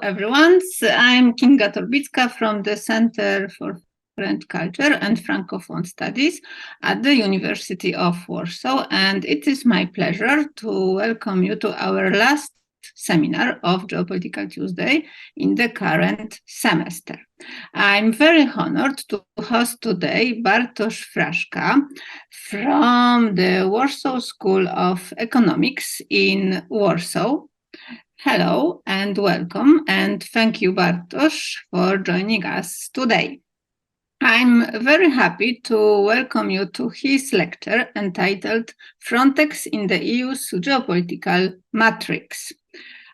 everyone. I'm Kinga Torbicka from the Center for French Culture and Francophone Studies at the University of Warsaw, and it is my pleasure to welcome you to our last seminar of Geopolitical Tuesday in the current semester. I'm very honored to host today Bartosz Fraszka from the Warsaw School of Economics in Warsaw. Hello and welcome, and thank you, Bartosz, for joining us today. I'm very happy to welcome you to his lecture entitled Frontex in the EU's Geopolitical Matrix.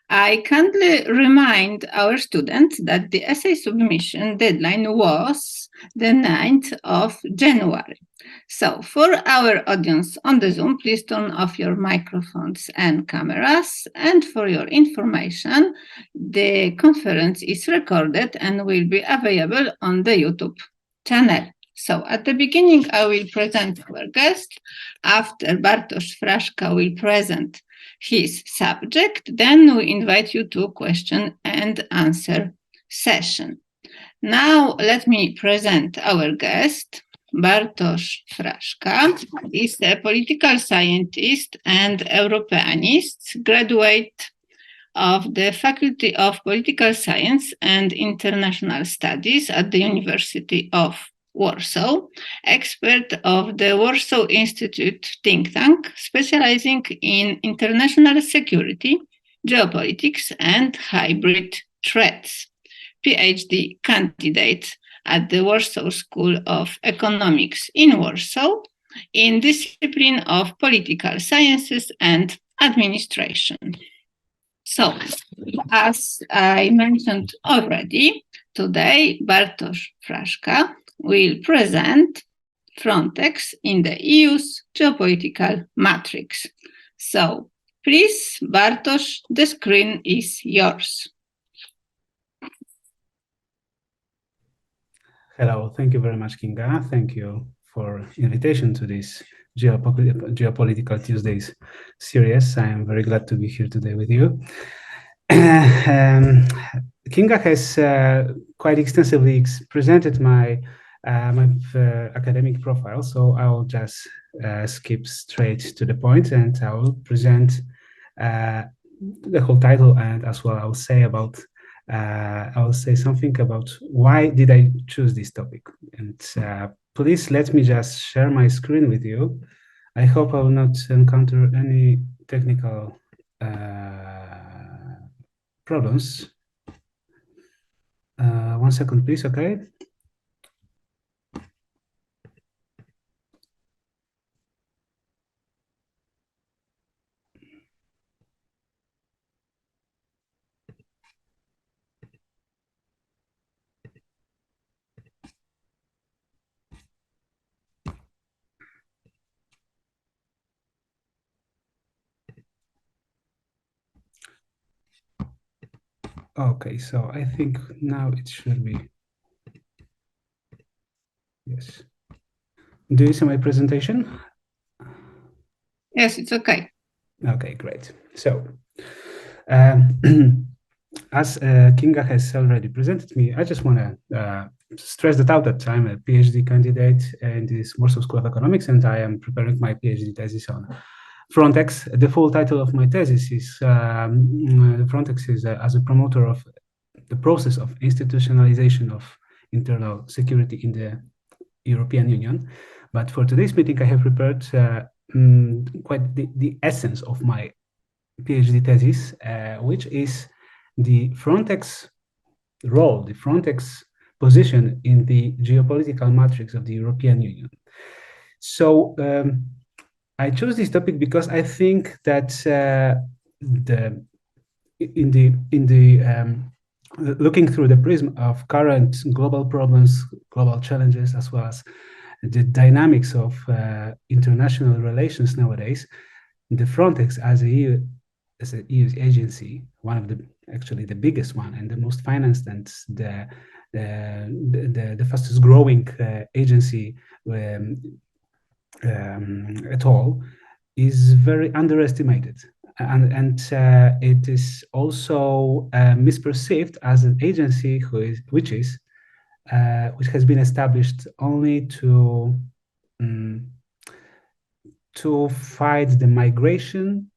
I kindly remind our students that the essay submission deadline was the 9th of January. So for our audience on the Zoom, please turn off your microphones and cameras. And for your information, the conference is recorded and will be available on the YouTube channel. So at the beginning, I will present our guest. After Bartosz Fraszka will present his subject, then we invite you to question and answer session. Now, let me present our guest. Bartosz Fraszka is a political scientist and Europeanist, graduate of the Faculty of Political Science and International Studies at the University of Warsaw, expert of the Warsaw Institute think tank, specializing in international security, geopolitics, and hybrid threats. PhD candidate at the Warsaw School of Economics in Warsaw in discipline of political sciences and administration. So, as I mentioned already, today Bartosz Fraszka will present Frontex in the EU's geopolitical matrix. So, please, Bartosz, the screen is yours. Hello, thank you very much, Kinga. Thank you for invitation to this Geopolitical Tuesdays series. I am very glad to be here today with you. Kinga has quite extensively presented my academic profile, so I will just skip straight to the point, and I will present the whole title, and as well I will say something about why did I choose this topic. And please let me just share my screen with you. I hope I will not encounter any technical problems. 1 second, please, okay? Okay, so I think now it should be. Yes. Do you see my presentation? Yes, it's okay. Okay, great. So, as Kinga has already presented me, I just want to stress that out that I'm a PhD candidate in this Warsaw School of Economics, and I am preparing my PhD thesis on Frontex. The full title of my thesis is Frontex is as a promoter of the process of institutionalization of internal security in the European Union. But for today's meeting, I have prepared quite the essence of my PhD thesis, which is the Frontex role, the Frontex position in the geopolitical matrix of the European Union. So I chose this topic because I think that looking through the prism of current global problems, global challenges, as well as the dynamics of international relations nowadays, the Frontex as a EU agency, one of actually the biggest one and the most financed and the fastest growing agency at all, is very underestimated. and it is also misperceived as an agency which has been established only to fight the migration,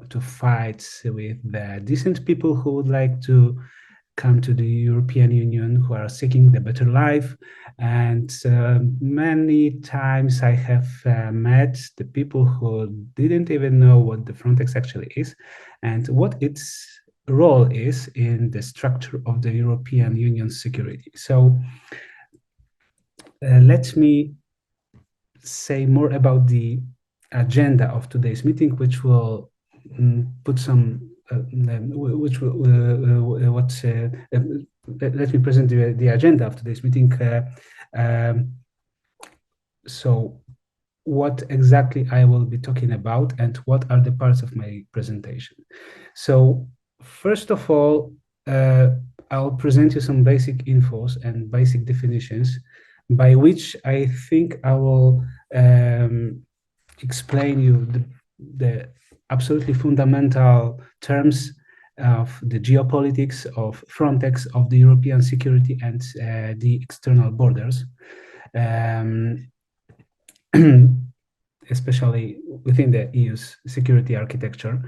to fight with the decent people who would like to come to the European Union, who are seeking the better life. And many times I have met the people who didn't even know what the Frontex actually is and what its role is in the structure of the European Union security. So let me say more about the agenda of today's meeting, which will put some, which will, let me present the agenda of today's meeting. So what exactly I will be talking about and what are the parts of my presentation. So first of all, I'll present you some basic infos and basic definitions by which I think I will explain you the absolutely fundamental terms of the geopolitics of Frontex, of the European security and the external borders, especially within the EU's security architecture.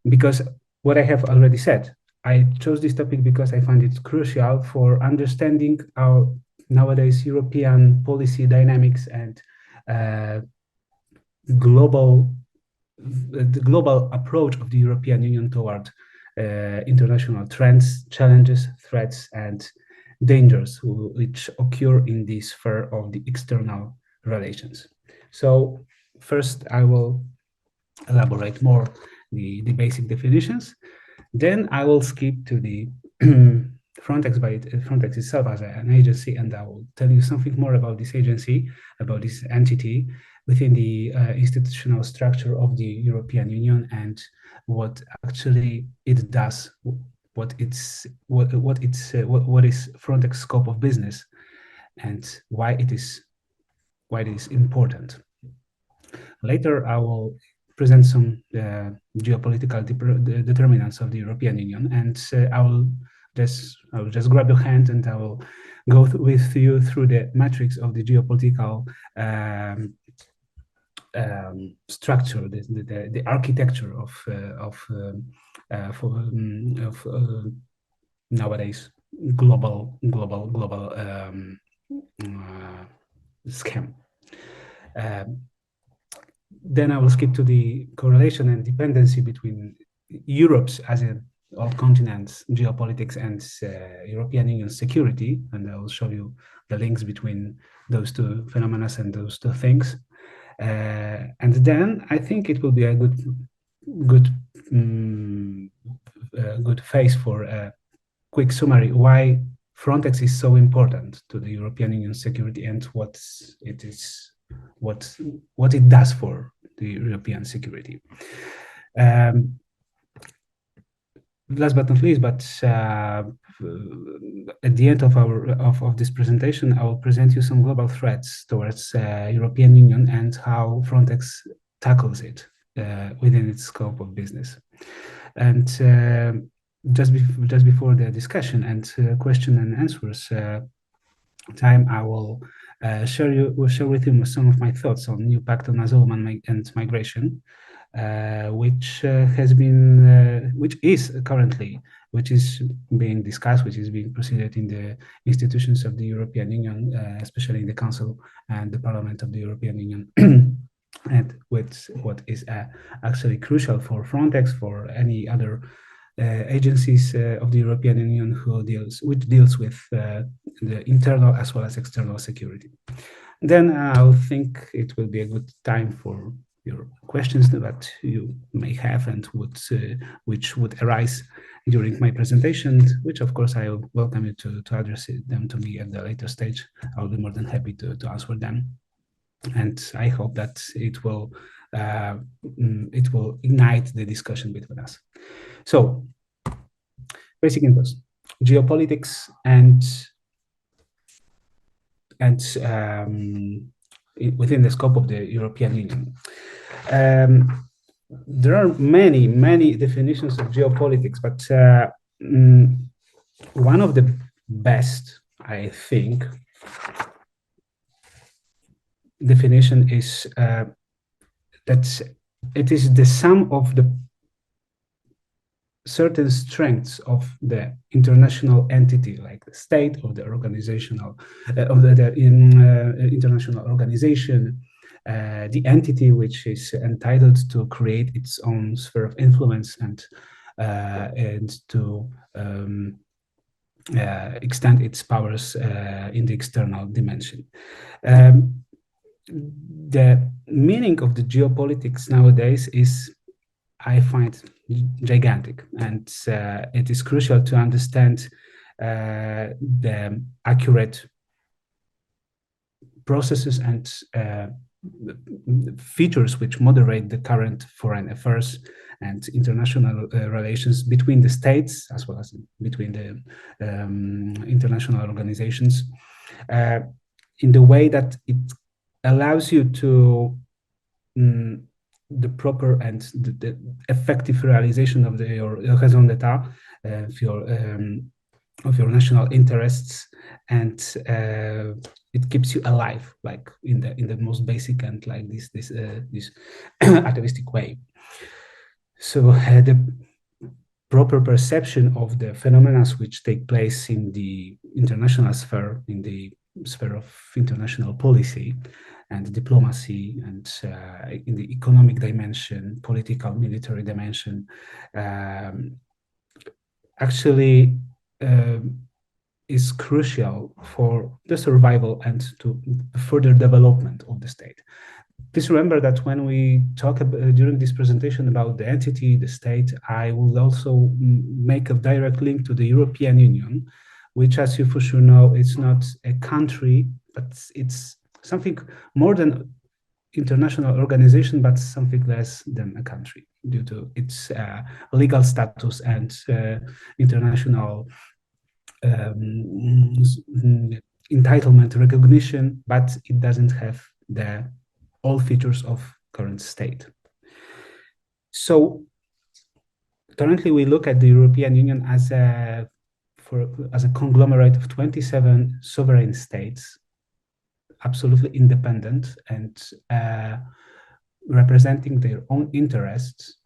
Because what I have already said, I chose this topic because I find it crucial for understanding our nowadays European policy dynamics and the global approach of the European Union toward international trends, challenges, threats, and dangers which occur in the sphere of the external relations. So first, I will elaborate more the basic definitions. Then I will skip to the Frontex itself as an agency, and I will tell you something more about this agency, about this entity within the institutional structure of the European Union and what actually it does, what is Frontex scope of business, and why it is important. Later, I will present some geopolitical determinants of the European Union, and I will just grab your hand and I will go with you through the matrix of the geopolitical structure, the architecture of nowadays global scheme. Then I will skip to the correlation and dependency between Europe's, as in all continents, geopolitics and European Union security, and I will show you the links between those two phenomena and those two things. And then I think it will be a good phase for a quick summary why Frontex is so important to the European Union security and what it does for the European security. Last but not least, but at the end of this presentation, I will present you some global threats towards European Union and how Frontex tackles it within its scope of business. And just before the discussion and question and answers time, I will share with you some of my thoughts on new Pact on Asylum and Migration, which is being discussed, which is being proceeded in the institutions of the European Union, especially in the Council and the Parliament of the European Union. And what is actually crucial for Frontex, for any other agencies of the European Union which deals with the internal as well as external security. Then I think it will be a good time for your questions that you may have and which would arise during my presentation, which of course I welcome you to address them to me at the later stage. I'll be more than happy to answer them. And I hope that it will ignite the discussion between us. So, basic inputs: geopolitics and within the scope of the European Union. there are many definitions of geopolitics, but one of the best, I think, definition is that it is the sum of the certain strengths of the international entity, like the state or the organizational of the international organization, the entity which is entitled to create its own sphere of influence and to extend its powers in the external dimension. The meaning of the geopolitics nowadays is, I find, gigantic, and it is crucial to understand the accurate processes and features which moderate the current foreign affairs and international relations between the states, as well as between the international organizations, in the way that it allows you to the proper and the effective realization of your raison d'etat, of your national interests, and it keeps you alive, like in the most basic and like this atavistic way. So the proper perception of the phenomena which take place in the international sphere, in the sphere of international policy and diplomacy, and in the economic dimension, political, military dimension, actually is crucial for the survival and to further development of the state. Please remember that when we talk during this presentation about the entity, the state, I will also make a direct link to the European Union, which, as you for sure know, it's not a country, but it's something more than international organization, but something less than a country due to its legal status and international entitlement recognition, but it doesn't have all features of current state. So currently we look at the European Union as a conglomerate of 27 sovereign states, absolutely independent and representing their own interests,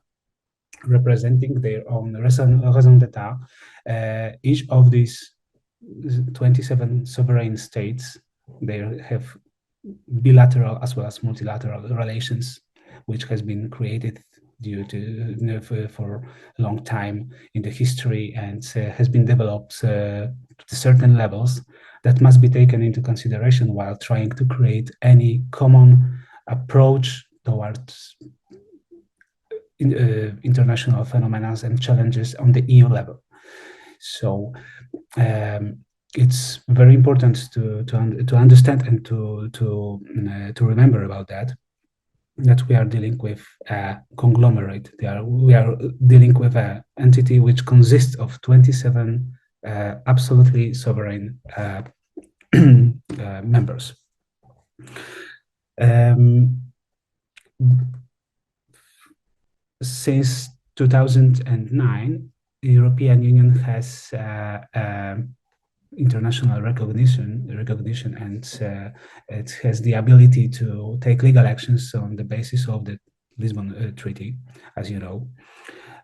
representing their own raison d'etat. Each of these 27 sovereign states, they have bilateral as well as multilateral relations, which has been created due to for a long time in the history, and has been developed to certain levels that must be taken into consideration while trying to create any common approach towards international phenomena and challenges on the EU level. So it's very important to understand and to remember about that we are dealing with a conglomerate. We are dealing with an entity which consists of 27 absolutely sovereign members. Since 2009, the European Union has international recognition, and it has the ability to take legal actions on the basis of the Lisbon Treaty, as you know.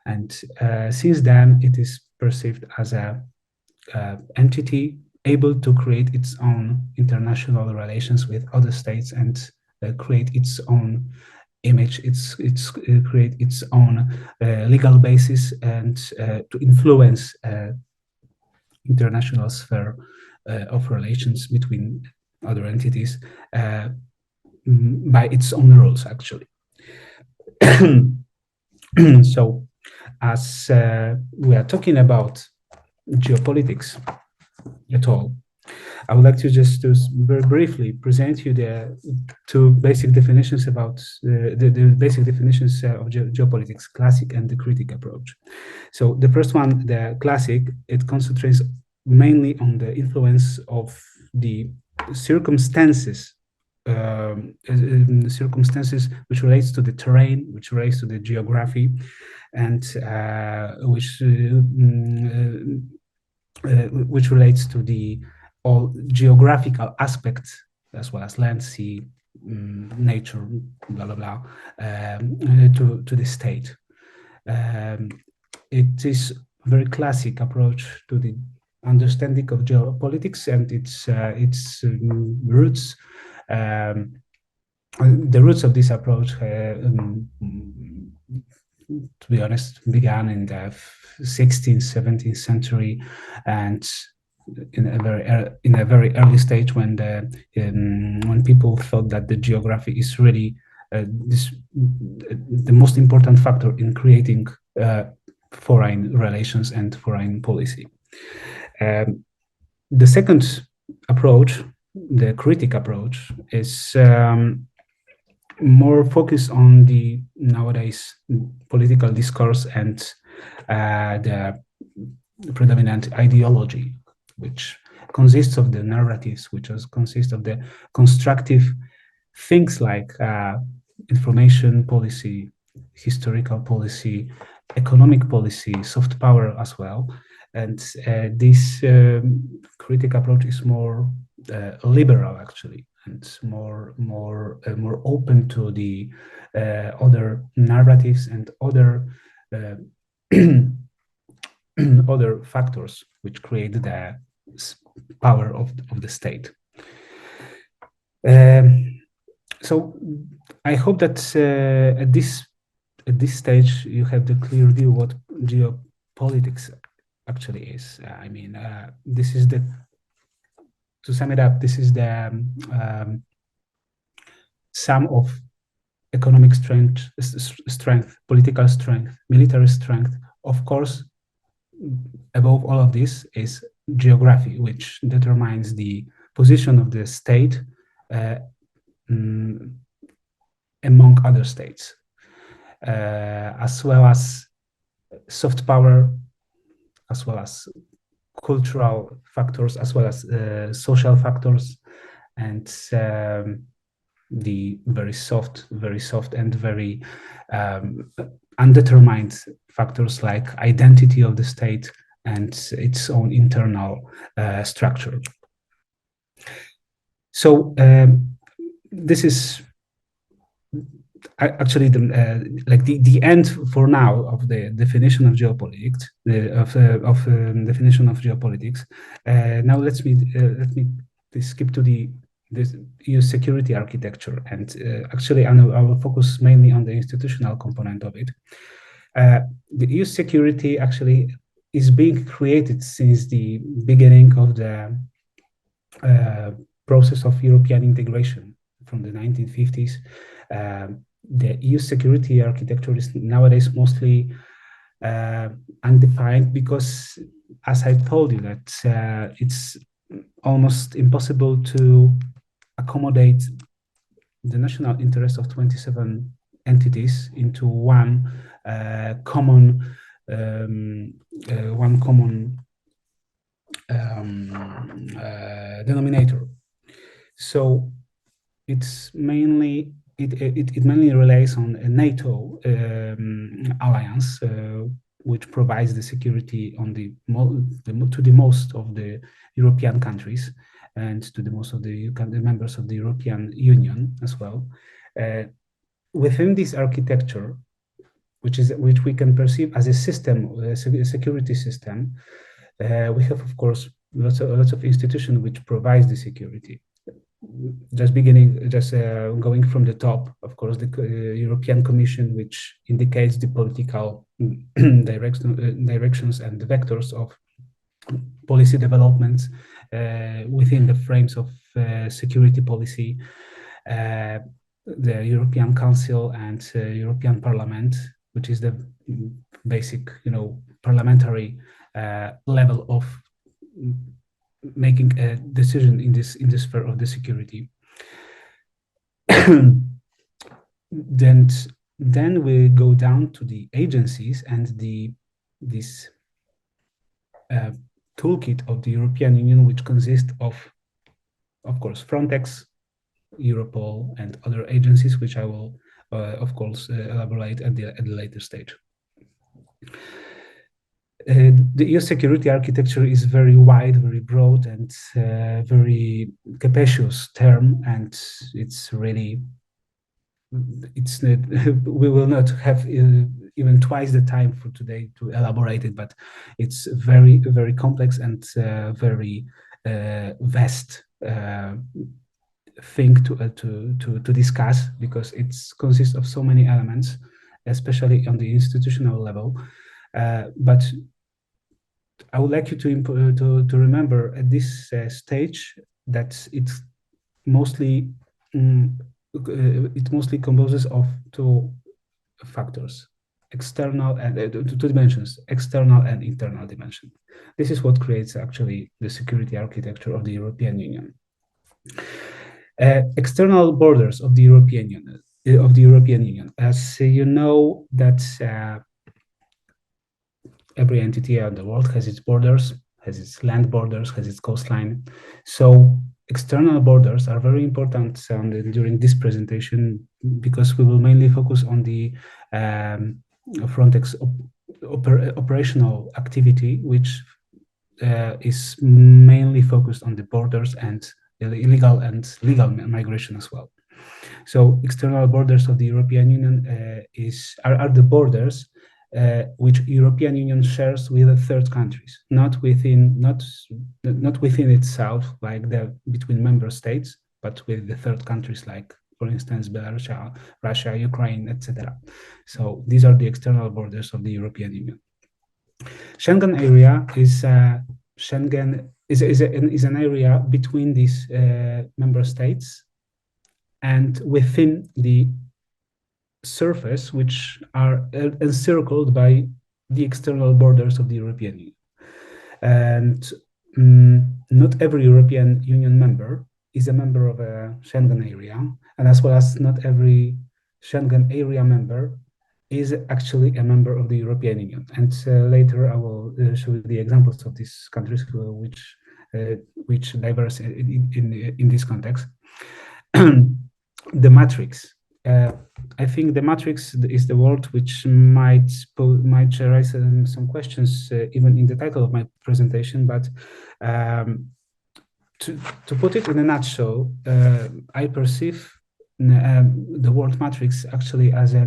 And since then, it is perceived as a entity able to create its own international relations with other states and create its own image, create its own legal basis, and to influence international sphere of relations between other entities by its own rules, actually. So, as we are talking about geopolitics at all, I would like to just very briefly present you the two basic definitions about the basic definitions of geopolitics, classic and the critic approach. So the first one, the classic, it concentrates mainly on the influence of the circumstances circumstances which relates to the terrain, which relates to the geography, and which relates to the all geographical aspects as well as land, sea, nature, blah blah blah, to the state. It is a very classic approach to the understanding of geopolitics and its roots. The roots of this approach, to be honest, began in the 16th, 17th century, and in a very early stage when people thought that the geography is really the most important factor in creating foreign relations and foreign policy. The second approach, the critic approach, is more focused on the nowadays political discourse and the predominant ideology, which consists of the narratives, which consists of the constructive things like information policy, historical policy, economic policy, soft power as well. And this critic approach is more liberal, actually, and more open to the other narratives and other other factors which create the power of the state. So I hope that at this stage you have the clear view what geopolitics actually is. I mean, this is to sum it up, this is the sum of economic strength, political strength, military strength. Of course, above all of this is geography, which determines the position of the state among other states, as well as soft power, as well as cultural factors, as well as social factors, and the very soft and very undetermined factors like identity of the state and its own internal structure. So this is actually the end for now of the definition of geopolitics, definition of geopolitics. Now let me skip to this EU security architecture, and actually I will focus mainly on the institutional component of it. The EU security actually is being created since the beginning of the process of European integration from the 1950s. The EU security architecture is nowadays mostly undefined because, as I told you, that it's almost impossible to accommodate the national interest of 27 entities into one common denominator. So it's mainly it mainly relies on a NATO alliance, which provides the security on to the most of the European countries and to the most of the members of the European Union as well. Within this architecture, which we can perceive as a system, a security system, we have, of course, lots of institutions which provides the security. Just going from the top, of course, the European Commission, which indicates the political directions and the vectors of policy developments within the frames of security policy. The European Council and European Parliament, which is the basic, parliamentary level of making a decision in this sphere of the security. Then we go down to the agencies and this toolkit of the European Union, which consists of course, Frontex, Europol, and other agencies, which I will, of course, elaborate at the later stage. The EU security architecture is very wide, very broad, and very capacious term, and it's really, it's not, we will not have even twice the time for today to elaborate it, but it's very, very complex and very vast thing to discuss, because it consists of so many elements, especially on the institutional level. But I would like you to remember at this stage that it's mostly it mostly composes of two factors: external and two dimensions, external and internal dimension. This is what creates actually the security architecture of the European Union. External borders of the European Union. As you know, that every entity in the world has its borders, has its land borders, has its coastline. So external borders are very important during this presentation, because we will mainly focus on the Frontex operational activity, which is mainly focused on the borders and illegal and legal migration as well. So external borders of the European Union are the borders which European Union shares with the third countries, not within itself, like between member states, but with the third countries, like, for instance, Belarus, Russia, Ukraine, etc. So these are the external borders of the European Union. Schengen area is an area between these member states and within the surface, which are encircled by the external borders of the European Union. And not every European Union member is a member of a Schengen area, and as well as not every Schengen area member is actually a member of the European Union. And later I will show you the examples of these countries which diverse in this context. The matrix. I think the matrix is the word which might raise some questions even in the title of my presentation, but to put it in a nutshell, I perceive the word matrix actually as a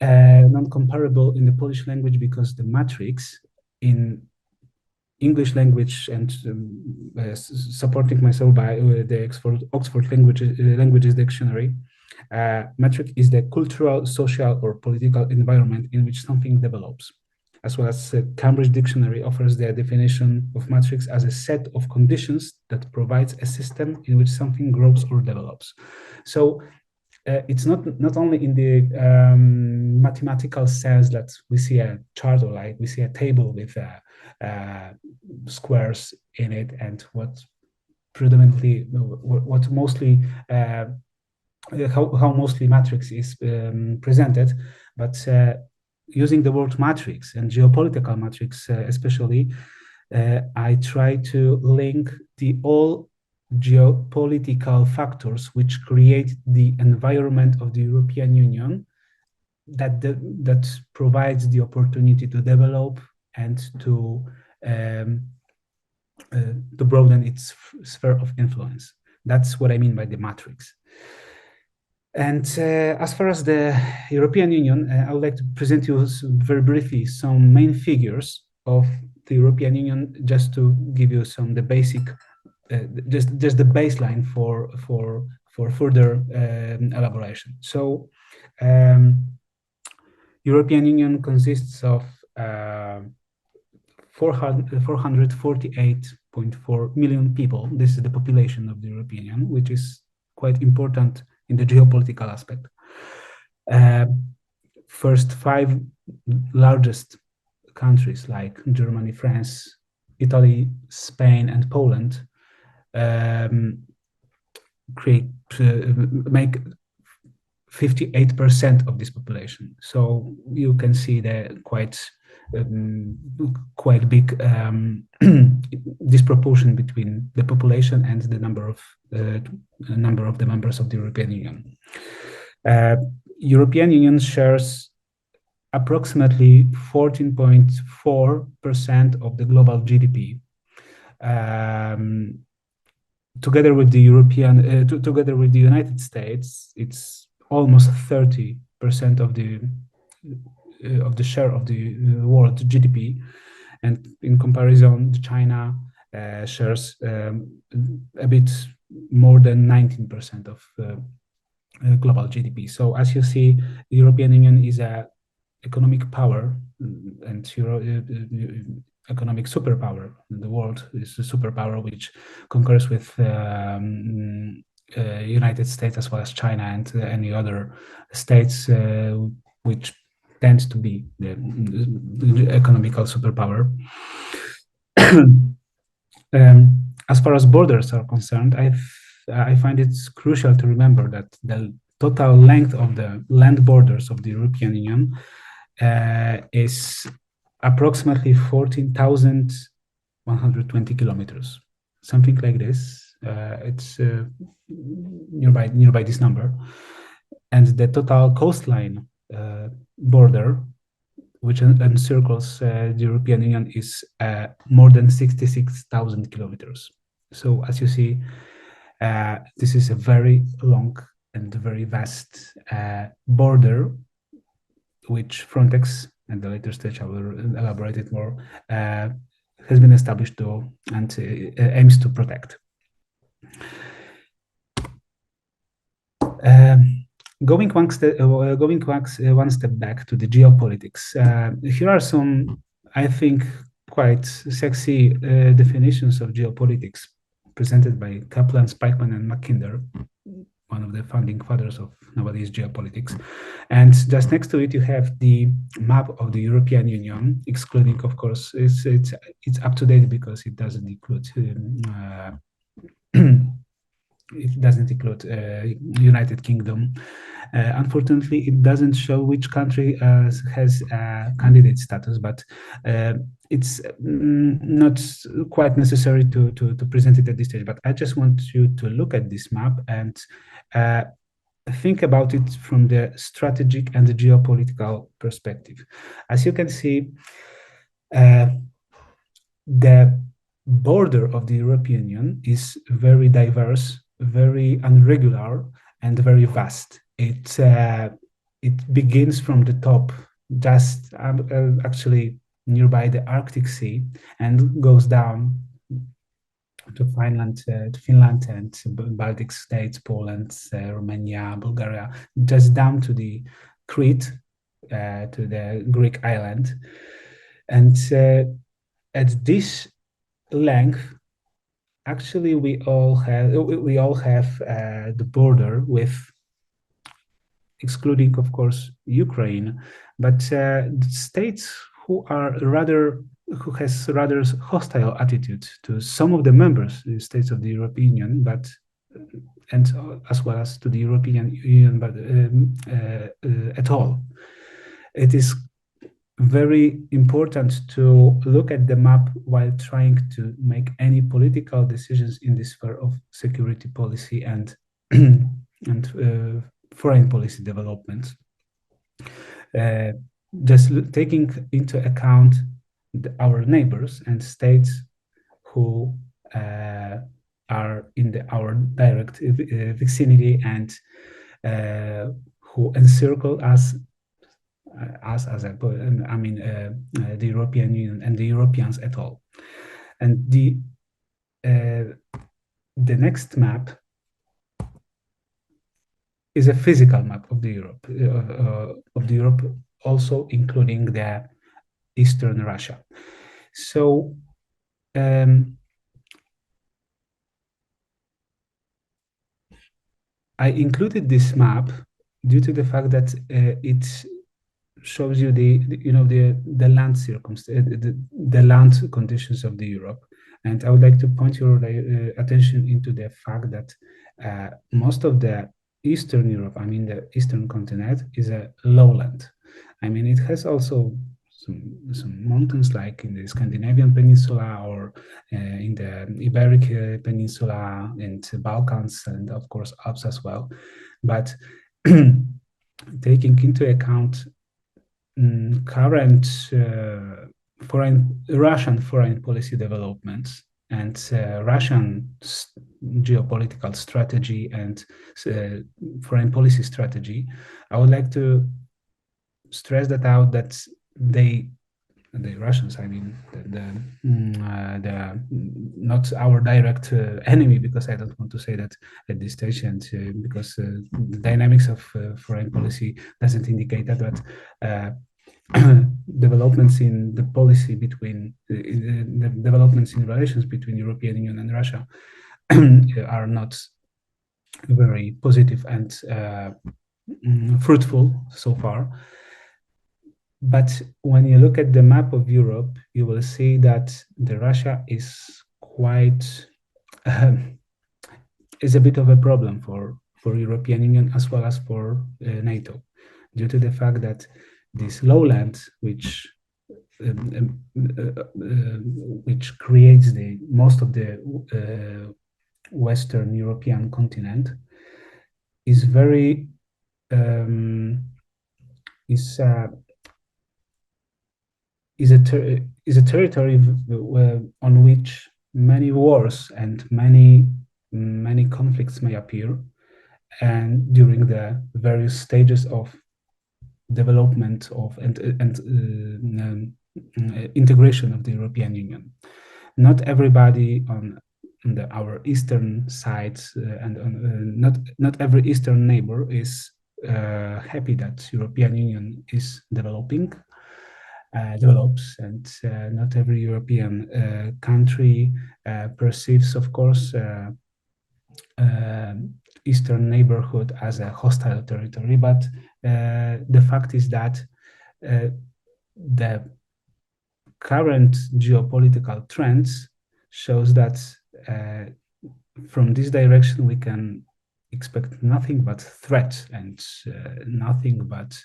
non-comparable in the Polish language, because the matrix in English language, and supporting myself by the Oxford Languages Dictionary, matrix is the cultural, social, or political environment in which something develops. As well as Cambridge Dictionary offers the definition of matrix as a set of conditions that provides a system in which something grows or develops. So it's not only in the mathematical sense that we see a chart, or like we see a table with squares in it, and what mostly how mostly matrix is presented, but using the word matrix and geopolitical matrix especially, I try to link all geopolitical factors which create the environment of the European Union that provides the opportunity to develop and to broaden its sphere of influence. That's what I mean by the matrix. And as far as the European Union, I would like to present you very briefly some main figures of the European Union, just to give you the basic, just the baseline for further elaboration. So, European Union consists of 448.4 million people. This is the population of the European Union, which is quite important in the geopolitical aspect. First 5 largest countries, like Germany, France, Italy, Spain, and Poland, make 58% of this population. So you can see the quite quite big disproportion between the population and the number of the members of the European Union. European Union shares approximately 14.4% of the global GDP. Together with the United States, it's almost 30% of the share of the world GDP, and in comparison, China shares a bit more than 19% of global GDP. So as you see, the European Union is a economic power and economic superpower in the world. Is a superpower which concurs with United States as well as China and any other states which tends to be the economical superpower. As far as borders are concerned, I find it's crucial to remember that the total length of the land borders of the European Union is approximately 14,120 kilometers, something like this. It's nearby this number, and the total coastline border, which encircles the European Union, is more than 66,000 kilometers. So as you see, this is a very long and very vast border, which Frontex, and the later stage I will elaborate it more, has been established to and aims to protect. Going one step back to the geopolitics, here are some, I think, quite sexy definitions of geopolitics presented by Kaplan, Spikeman, and Mackinder, one of the founding fathers of nowadays geopolitics. And just next to it, you have the map of the European Union, excluding, of course, it's up to date because it doesn't include United Kingdom. Unfortunately, it doesn't show which country has candidate status, but it's not quite necessary to present it at this stage. But I just want you to look at this map and think about it from the strategic and the geopolitical perspective. As you can see, the border of the European Union is very diverse, very irregular, and very vast. It begins from the top, just actually nearby the Arctic Sea, and goes down to Finland and Baltic states, Poland, Romania, Bulgaria, just down to the Crete, to the Greek island. And at this length, actually, we all have the border with, excluding, of course, Ukraine, but states who has rather hostile attitude to some of the members states of the European Union, but and as well as to the European Union, but at all. It is very important to look at the map while trying to make any political decisions in this sphere of security policy and foreign policy development. Just taking into account our neighbors and states who are in our direct vicinity and who encircle us as the European Union and the Europeans at all. And the next map is a physical map of the Europe, also including the Eastern Russia. So I included this map due to the fact that it shows you the land the land conditions of the Europe, and I would like to point your attention into the fact that most of the Eastern Europe, the Eastern continent, is a lowland. It has also some mountains like in the Scandinavian Peninsula or in the Iberic Peninsula and the Balkans, and of course Alps as well. But taking into account current Russian foreign policy developments and Russian geopolitical strategy and foreign policy strategy, I would like to stress that out that the Russians, I mean, the not our direct enemy, because I don't want to say that at this stage, and because the dynamics of foreign policy doesn't indicate that, but developments in the policy between the developments in relations between European Union and Russia are not very positive and fruitful so far. But when you look at the map of Europe, you will see that the Russia is quite is a bit of a problem for European Union as well as for NATO, due to the fact that this lowland, which creates the most of the Western European continent, is very is a territory on which many wars and many conflicts may appear, and during the various stages of development of and integration of the European Union. Not everybody on our eastern sides and not every eastern neighbor is happy that European Union is develops, and not every European country perceives, of course, eastern neighborhood as a hostile territory. But the fact is that the current geopolitical trends shows that from this direction we can expect nothing but threats and nothing but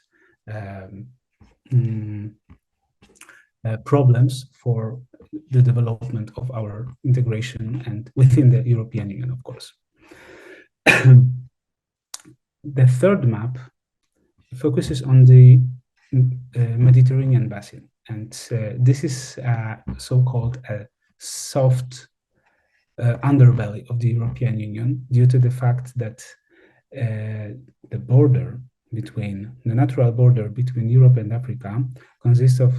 problems for the development of our integration and within the European Union, of course. The third map focuses on the Mediterranean basin, and this is so-called a soft underbelly of the European Union, due to the fact that the natural border between Europe and Africa consists of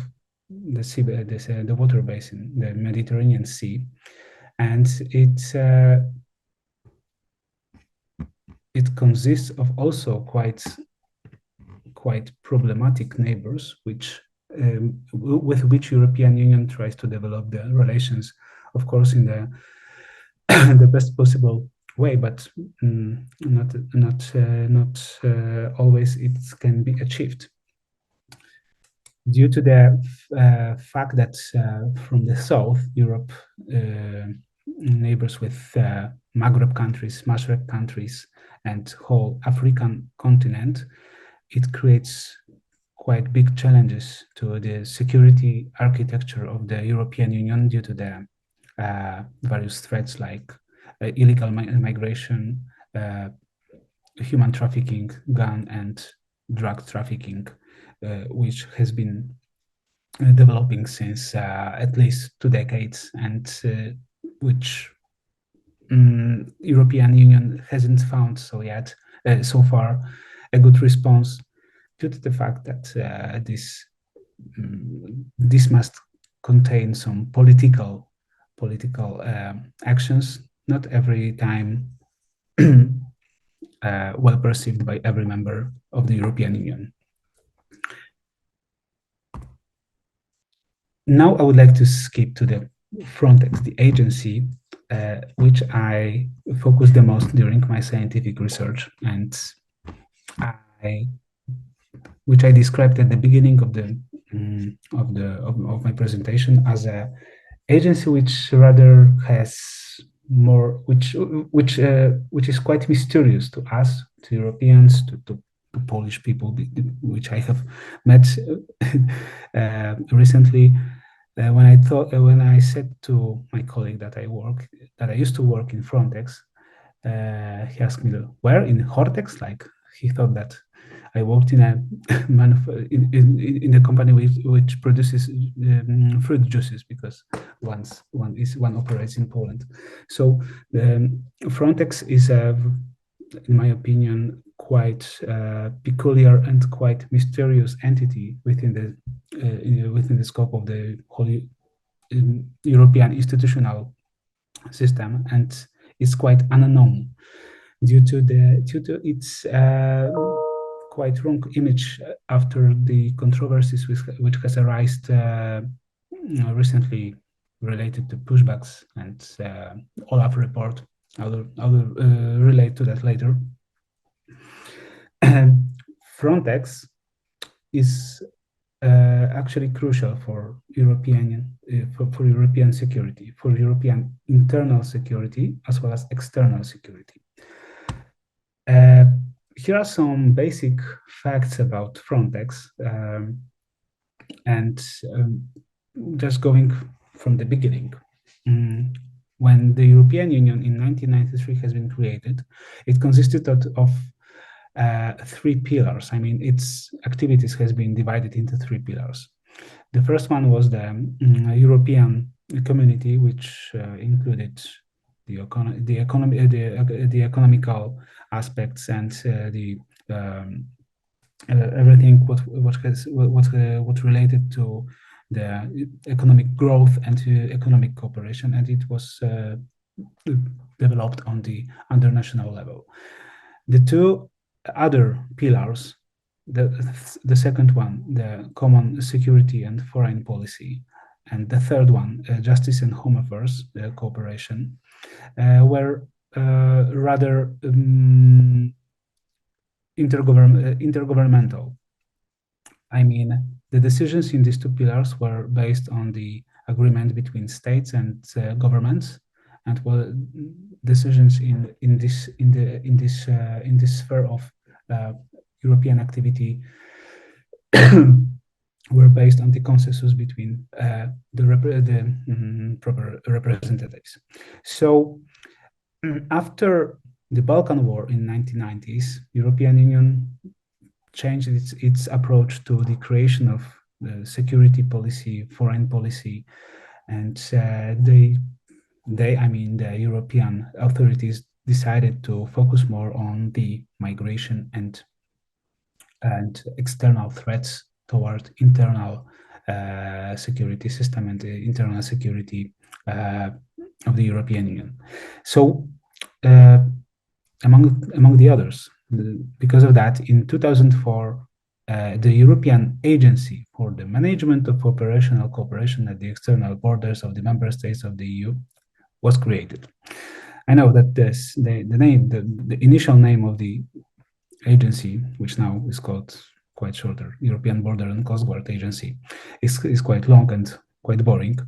the water basin, the Mediterranean Sea, and it consists of also quite problematic neighbors, with which European Union tries to develop the relations, of course, in the best possible way, but not always it can be achieved, due to the fact that from the south, Europe neighbors with Maghreb countries, Mashrek countries, and whole African continent. It creates quite big challenges to the security architecture of the European Union, due to the various threats like illegal migration, human trafficking, gun and drug trafficking, which has been developing since at least 2 decades, and which European Union hasn't found so far a good response, due to the fact that this must contain some political actions, not every time well perceived by every member of the European Union. Now I would like to skip to the Frontex, the agency, which I focused the most during my scientific research, and which I described at the beginning of my presentation as a agency which rather has more, which is quite mysterious to us, to Europeans, to Polish people, which I have met recently. When I said to my colleague that I used to work in Frontex, he asked me, where in Hortex? Like he thought that I worked in a in a company which produces fruit juices, because one operates in Poland. So Frontex is in my opinion, quite peculiar and quite mysterious entity within the scope of the whole European institutional system, and it's quite unknown due to its quite wrong image after the controversies which has arisen recently related to pushbacks and Olaf report. I will relate to that later. Frontex is actually crucial for European security, for European internal security as well as external security. Here are some basic facts about Frontex, and just going from the beginning. When the European Union in 1993 has been created, it consisted of 3 pillars. I mean, its activities has been divided into 3 pillars. The first one was the European Community, which included the economical aspects and everything what related to the economic growth and economic cooperation, and it was developed on the international level. The 2 other pillars, the second one, the common security and foreign policy, and the third one, justice and home affairs cooperation, were rather intergovernmental. I mean, the decisions in these 2 pillars were based on the agreement between states and governments, and were decisions in this sphere of European activity were based on the consensus between the proper representatives. So after the Balkan War in 1990s, European Union changed its approach to the creation of the security policy, foreign policy, and the European authorities decided to focus more on the migration and external threats toward internal security system and the internal security of the European Union. So among the others, because of that, in 2004, the European Agency for the Management of Operational Cooperation at the External Borders of the Member States of the EU was created. I know that the initial name of the agency, which now is called quite shorter, European Border and Coast Guard Agency, is quite long and quite boring.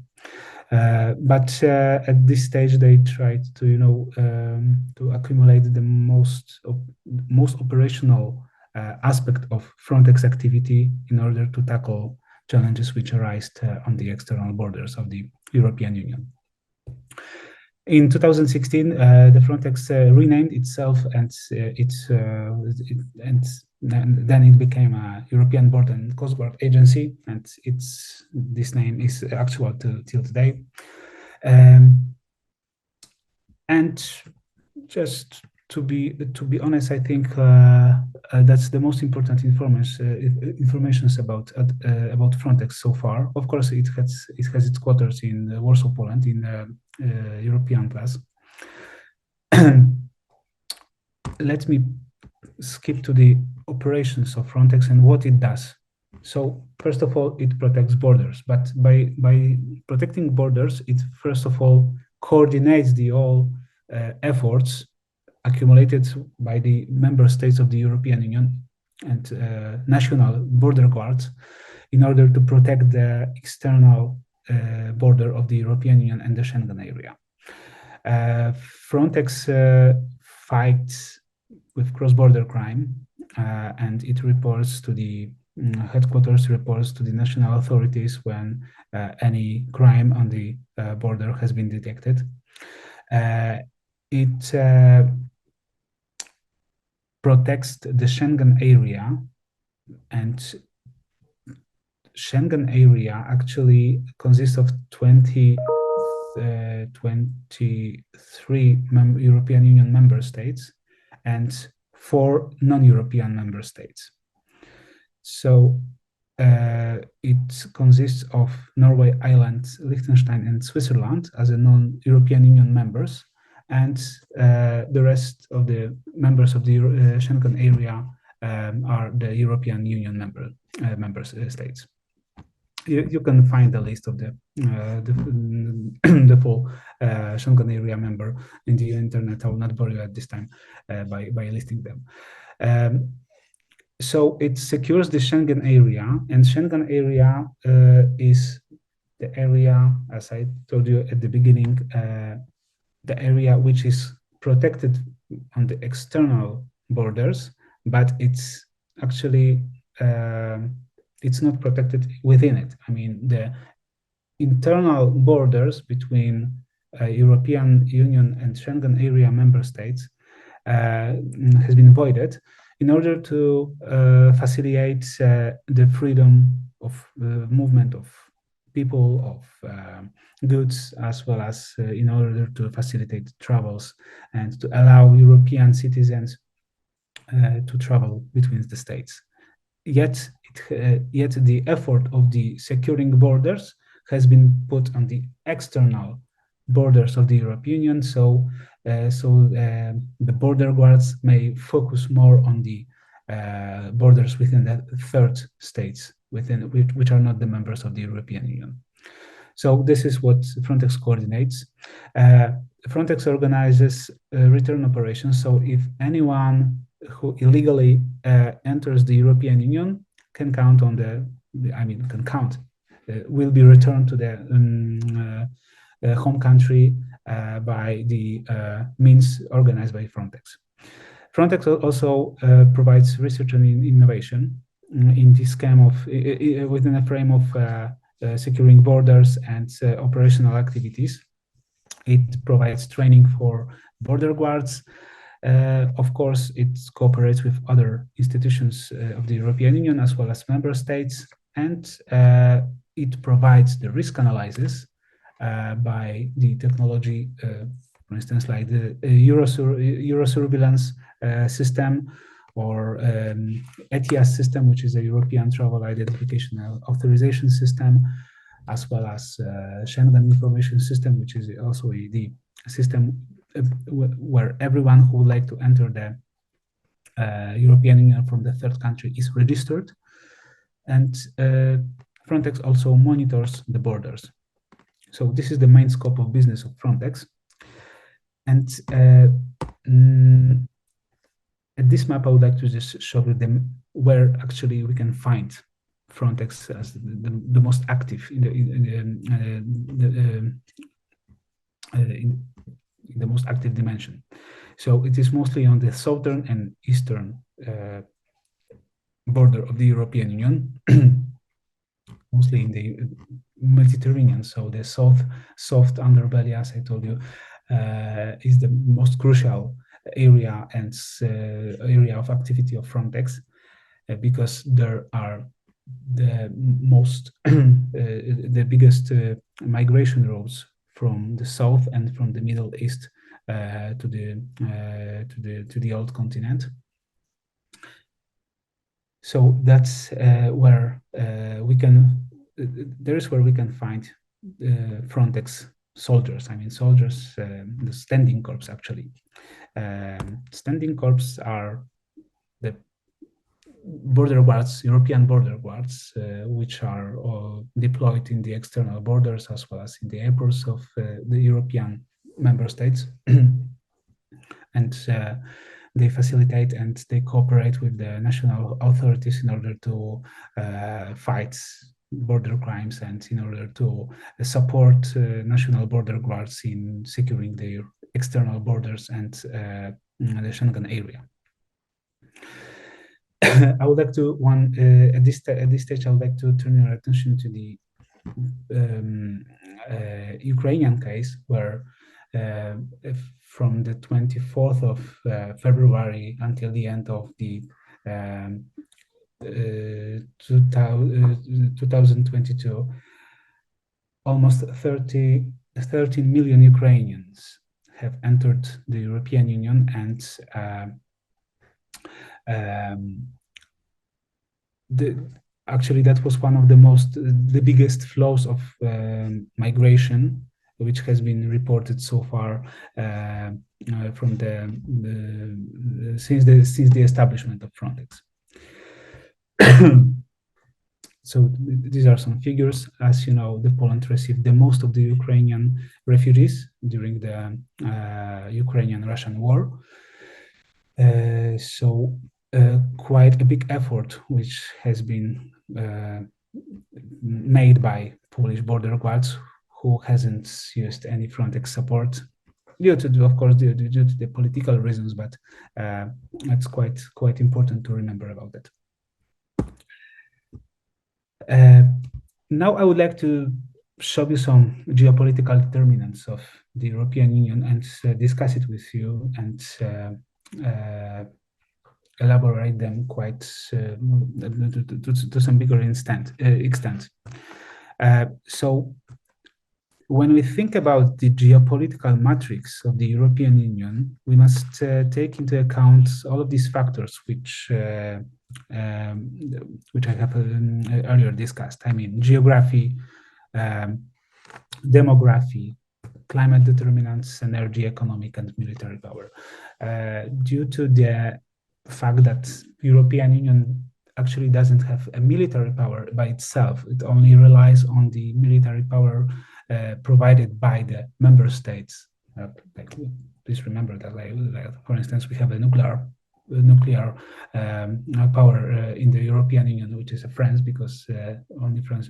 But at this stage, they tried to to accumulate the most operational aspect of Frontex activity in order to tackle challenges which arise on the external borders of the European Union. In 2016, the Frontex renamed itself, and then it became a European Border and Coast Guard Agency, and this name is actual till today. And just to be honest, I think that's the most important information about Frontex so far. Of course, it has its quarters in Warsaw, Poland, in European class. Let me skip to the operations of Frontex and what it does. So first of all, it protects borders, but by protecting borders, it first of all coordinates the all efforts accumulated by the member states of the European Union and national border guards in order to protect the external border of the European Union and the Schengen area. Frontex fights with cross-border crime, and it reports to the headquarters, reports to the national authorities when any crime on the border has been detected. It protects the Schengen area, and Schengen area actually consists of 23 European Union member states and 4 non-European member states. So it consists of Norway, Ireland, Liechtenstein, and Switzerland as a non-European Union members, and the rest of the members of the Schengen area are the European Union member states. You can find the list of the full Schengen area member in the internet. I will not bore you at this time by listing them. So it secures the Schengen area, and Schengen area is the area, as I told you at the beginning, the area which is protected on the external borders, but it's actually it's not protected within it. I mean, the internal borders between European Union and Schengen area member states has been voided in order to facilitate the freedom of movement of people, of goods, as well as in order to facilitate travels and to allow European citizens to travel between the states. Yet the effort of the securing borders has been put on the external borders of the European Union, so the border guards may focus more on the borders within the third states, which are not the members of the European Union. So this is what Frontex coordinates. Frontex organizes return operations. So if anyone who illegally enters the European Union can count on will be returned to the home country by the means organized by Frontex. Frontex also provides research and innovation in this scheme of within a frame of securing borders and operational activities. It provides training for border guards. Of course, it cooperates with other institutions of the European Union as well as member states, and it provides the risk analysis by the technology, for instance, like the Eurosurveillance system, or ETIAS system, which is a European Travel Identification Authorization System, as well as Schengen Information System, which is also the system where everyone who would like to enter the European Union from the third country is registered. And Frontex also monitors the borders. So this is the main scope of business of Frontex. And at this map, I would like to just show you them where actually we can find Frontex as the most active in the most active dimension. So it is mostly on the southern and eastern border of the European Union, mostly in the Mediterranean. So the soft underbelly, as I told you, is the most crucial area and area of activity of Frontex, because there are the most the biggest migration routes from the south and from the Middle East to the old continent. So that's where we can. There is where we can find Frontex soldiers. I mean, soldiers, the standing corps actually. Standing corps are the border guards, European border guards, which are deployed in the external borders as well as in the airports of the European member states. And they facilitate and they cooperate with the national authorities in order to fight border crimes and in order to support national border guards in securing their external borders and the Schengen area. I would like to at this stage I would like to turn your attention to the Ukrainian case, where from the 24th of February until the end of the 2022, almost 13 million Ukrainians have entered the European Union, and actually that was one of the biggest flows of migration which has been reported so far from since the establishment of Frontex. So these are some figures. As you know, Poland received the most of the Ukrainian refugees during the Ukrainian-Russian war. So quite a big effort which has been made by Polish border guards, who hasn't used any Frontex support due to the political reasons, but it's quite important to remember about that. Now I would like to show you some geopolitical determinants of the European Union and discuss it with you and elaborate them quite to some bigger extent. So when we think about the geopolitical matrix of the European Union, we must take into account all of these factors which I have earlier discussed. I mean, geography, demography, climate determinants, energy, economic, and military power. Due to the fact that European Union actually doesn't have a military power by itself, it only relies on the military power provided by the member states. Please remember that, like, for instance, we have a nuclear power in the European Union, which is France, because only France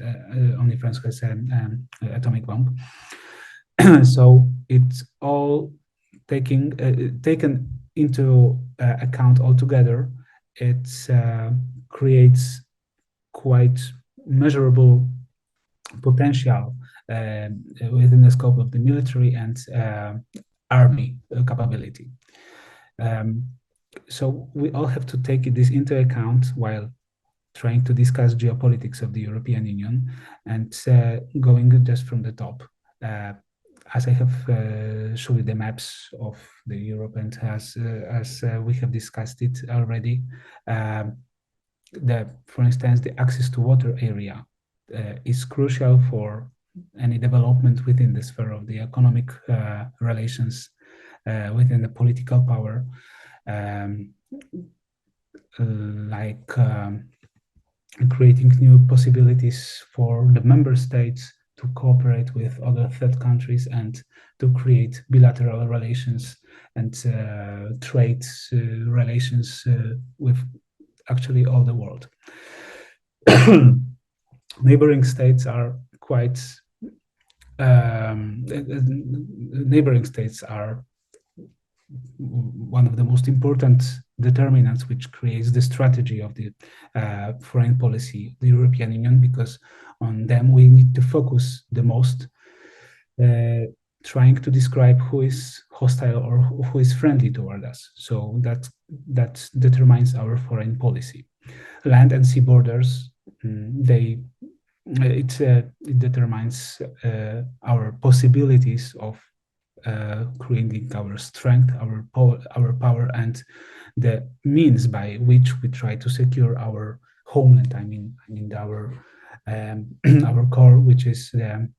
has an atomic bomb. So it's all taken into account altogether. It creates quite measurable potential within the scope of the military and army capability. So we all have to take this into account while trying to discuss geopolitics of the European Union, and going just from the top. As I have showed you the maps of the Europe, and as we have discussed it already, for instance, the access to water area is crucial for any development within the sphere of the economic relations, within the political power, creating new possibilities for the member states to cooperate with other third countries and to create bilateral relations and trade relations with actually all the world. Neighboring states are one of the most important determinants which creates the strategy of the foreign policy of the European Union, because on them we need to focus the most, trying to describe who is hostile or who is friendly toward us. So that determines our foreign policy. Land and sea borders, it determines our possibilities of creating our strength, our power, and the means by which we try to secure our homeland. I mean our core, which is the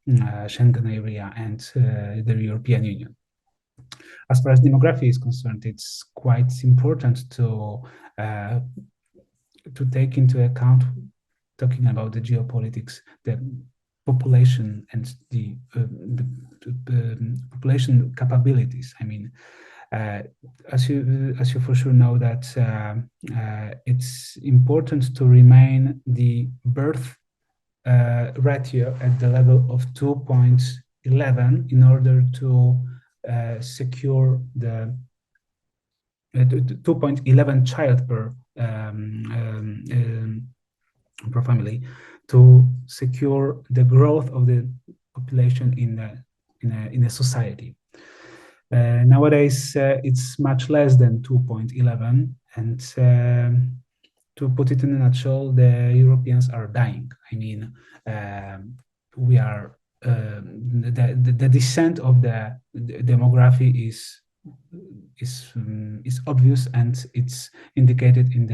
Schengen Area and the European Union. As far as demography is concerned, it's quite important to take into account, talking about the geopolitics, the population and the population capabilities. I mean, as you for sure know that it's important to remain the birth ratio at the level of 2.11 in order to secure the 2.11 child per family to secure the growth of the population in a society. Nowadays, it's much less than 2.11, and to put it in a nutshell, the Europeans are dying. I mean, we are the descent of the demography is obvious, and it's indicated in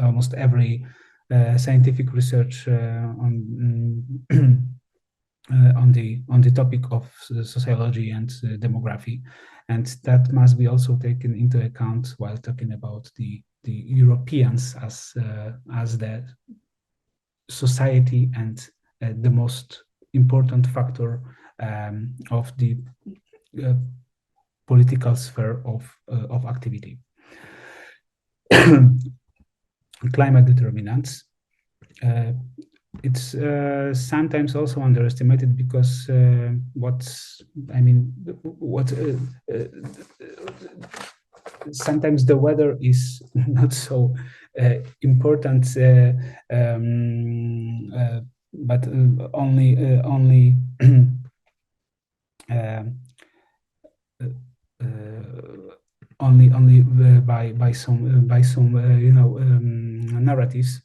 almost every scientific research on the topic of sociology and demography, and that must be also taken into account while talking about the Europeans as the society and the most important factor of the political sphere of activity. Climate determinants. It's sometimes also underestimated because sometimes the weather is not so important, but only only by some narratives.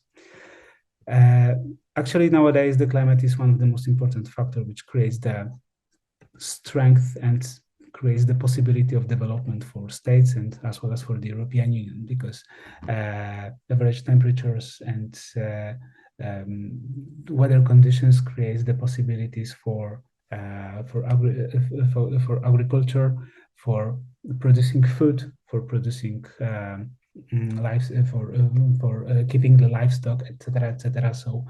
Actually, nowadays the climate is one of the most important factors which creates the strength and creates the possibility of development for states and as well as for the European Union, because average temperatures and weather conditions creates the possibilities for agriculture, for producing food, for producing lives, for keeping the livestock, etc., etc. So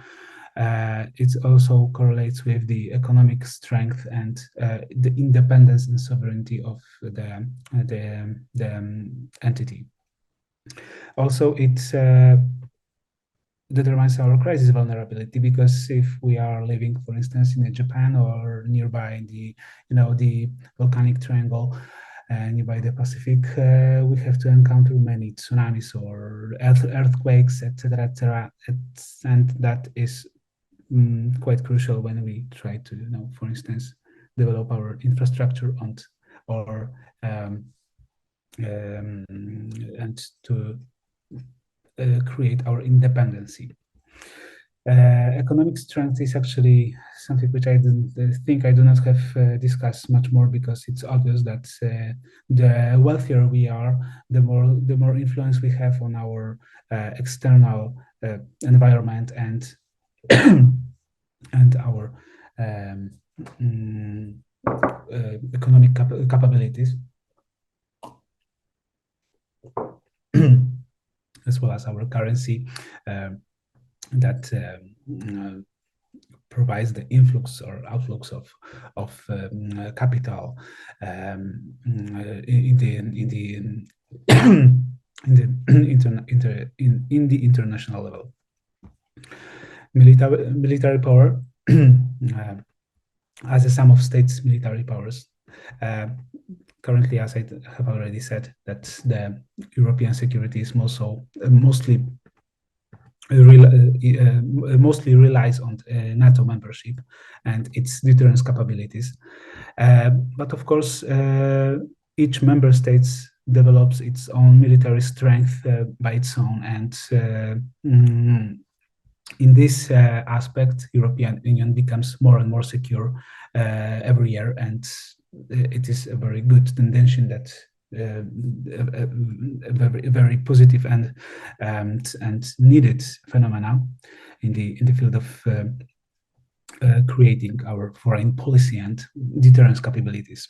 it also correlates with the economic strength and the independence and sovereignty of the entity. Also, it determines our crisis vulnerability, because if we are living, for instance, in Japan or nearby the volcanic triangle, nearby the Pacific, we have to encounter many tsunamis or earthquakes, etc., etc., and that is quite crucial when we try to, for instance, develop our infrastructure and to create our independency. Economic strength is actually something which I do not have discussed much more, because it's obvious that the wealthier we are, the more influence we have on our external environment and and our economic capabilities, as well as our currency that provides the influx or outflux of capital in the international level. Military power as a sum of states' military powers. Currently, as I have already said, that the European security is mostly relies on NATO membership and its deterrence capabilities. But of course, each member state develops its own military strength by its own, and in this aspect, European Union becomes more and more secure every year, and it is a very good tendency that a very positive and needed phenomena in the field of creating our foreign policy and deterrence capabilities.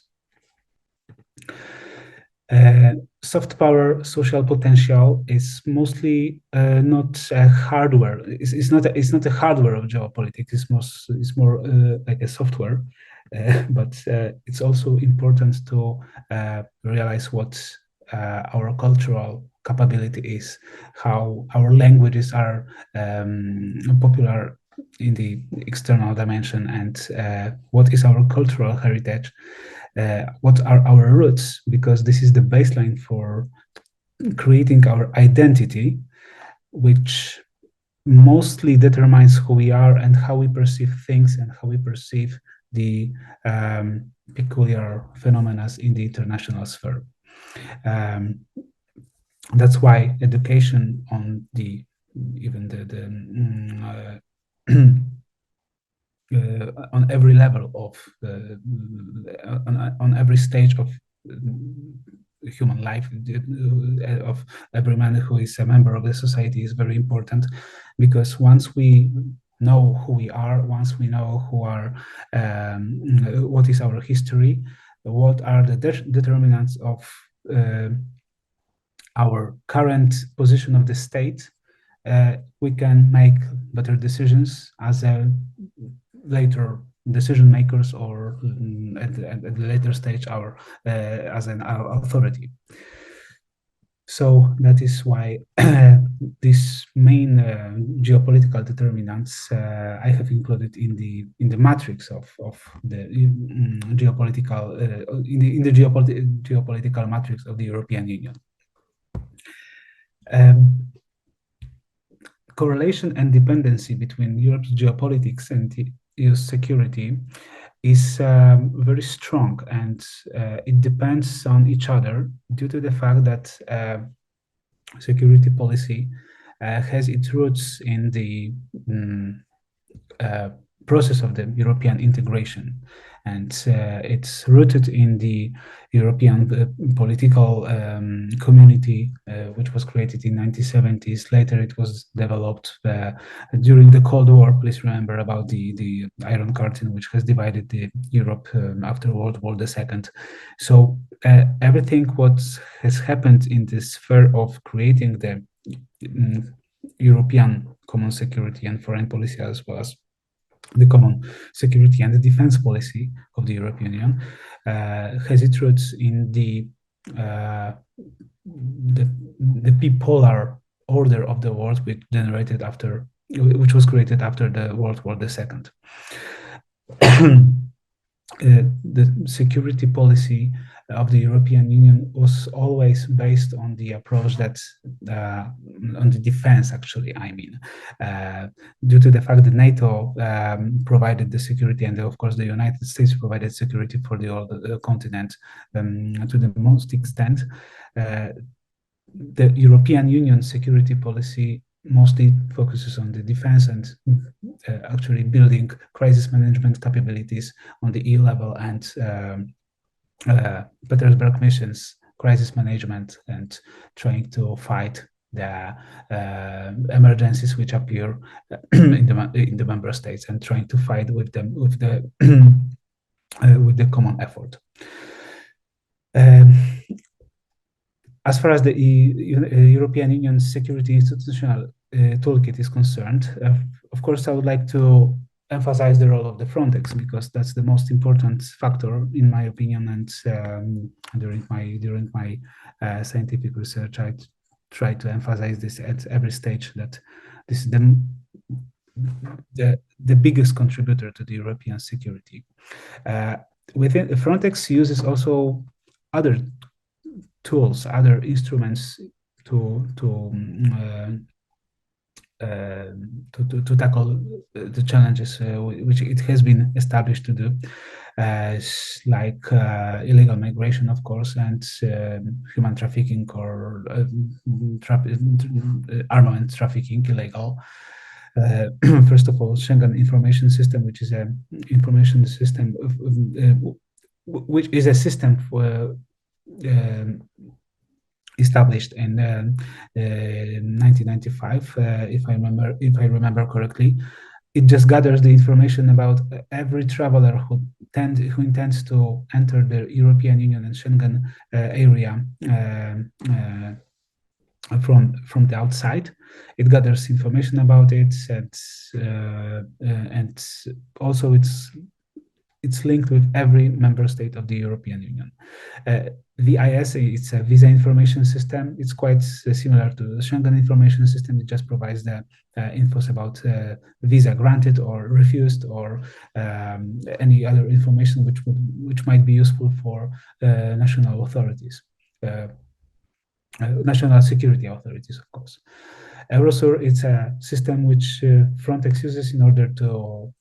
Soft power, social potential is mostly not a hardware. It's not a hardware of geopolitics. It's more like a software. But it's also important to realize what our cultural capability is, how our languages are popular in the external dimension, and what is our cultural heritage. what are our roots, because this is the baseline for creating our identity, which mostly determines who we are and how we perceive things and how we perceive the peculiar phenomena in the international sphere. That's why education on the on every level of on every stage of human life of every man who is a member of the society is very important, because once we know who we are, once we know what is our history, what are the determinants of our current position of the state, we can make better decisions as a later decision makers, or at the later stage as an authority. So that is why these main geopolitical determinants I have included in the matrix of the geopolitical in the geopolitical matrix of the European Union. Correlation and dependency between Europe's geopolitics and EU's security is very strong, and it depends on each other due to the fact that security policy has its roots in the process of the European integration, and it's rooted in the European political community, which was created in 1970s. Later, it was developed during the Cold War. Please remember about the Iron Curtain, which has divided the Europe after World War II. So everything what has happened in the sphere of creating the European common security and foreign policy, as well as the common security and the defense policy of the European Union, has its roots in the bipolar order of the world, which was created after the World War II. The security policy of the European Union was always based on the approach that on the defense, actually, I mean, due to the fact that NATO provided the security, and of course the United States provided security for the whole continent to the most extent. The European Union security policy mostly focuses on the defense and actually building crisis management capabilities on the EU level, and Petersburg missions, crisis management, and trying to fight the emergencies which appear in the member states, and trying to fight with them with the common effort. As far as the European Union security institutional toolkit is concerned, of course, I would like to emphasize the role of the Frontex, because that's the most important factor, in my opinion. And during my scientific research, I try to emphasize this at every stage, that this is the biggest contributor to the European security. Within Frontex uses also other tools, other instruments to tackle the challenges which it has been established to do, like illegal migration, of course, and human trafficking, or armament trafficking, illegal. First of all, Schengen Information System, which is an information system which is a system for established in 1995, if I remember correctly. It just gathers the information about every traveler who intends to enter the European Union and Schengen area from the outside. It gathers information about it, and also it's it's linked with every member state of the European Union. VIS, it's a visa information system. It's quite similar to the Schengen information system. It just provides the infos about visa granted or refused, or any other information which might be useful for national authorities, national security authorities, of course. Eurosur, it's a system which Frontex uses in order to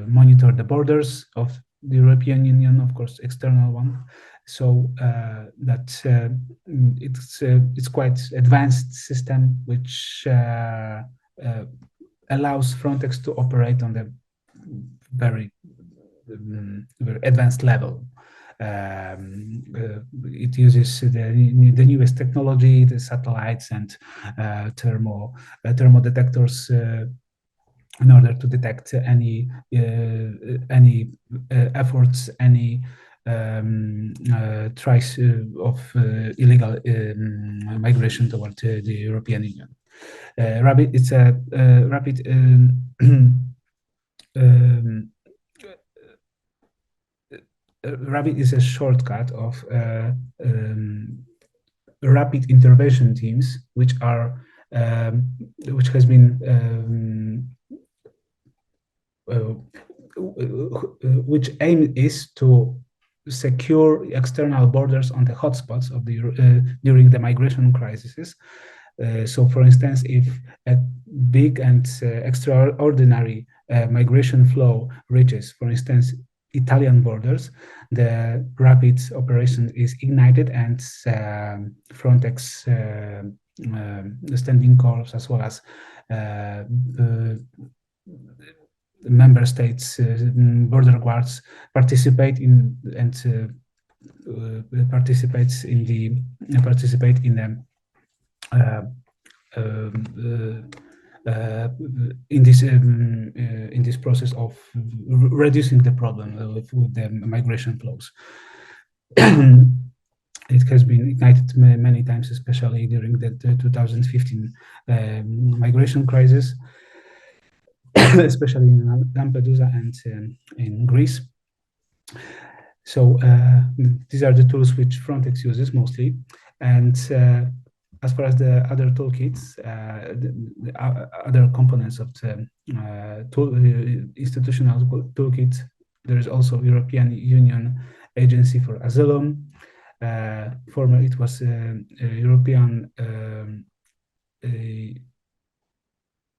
monitor the borders of the European Union, of course, external one. So it's quite advanced system which allows Frontex to operate on the very advanced level. It uses the newest technology, the satellites and thermal detectors in order to detect any efforts, any tries of illegal migration toward the European Union. Rapid, it's a rapid Rapid is a shortcut of rapid intervention teams, which has been which aim is to secure external borders on the hotspots of the during the migration crises. So, for instance, if a big and extraordinary migration flow reaches, for instance, Italian borders, the rapid operation is ignited, and Frontex standing corps, as well as member states border guards participate in in this process of reducing the problem with the migration flows. It has been ignited many times, especially during the 2015 migration crisis, especially in Lampedusa and in Greece. So these are the tools which Frontex uses mostly. And as far as the other toolkits, the other components of the institutional toolkit, there is also European Union Agency for Asylum. Formerly it was European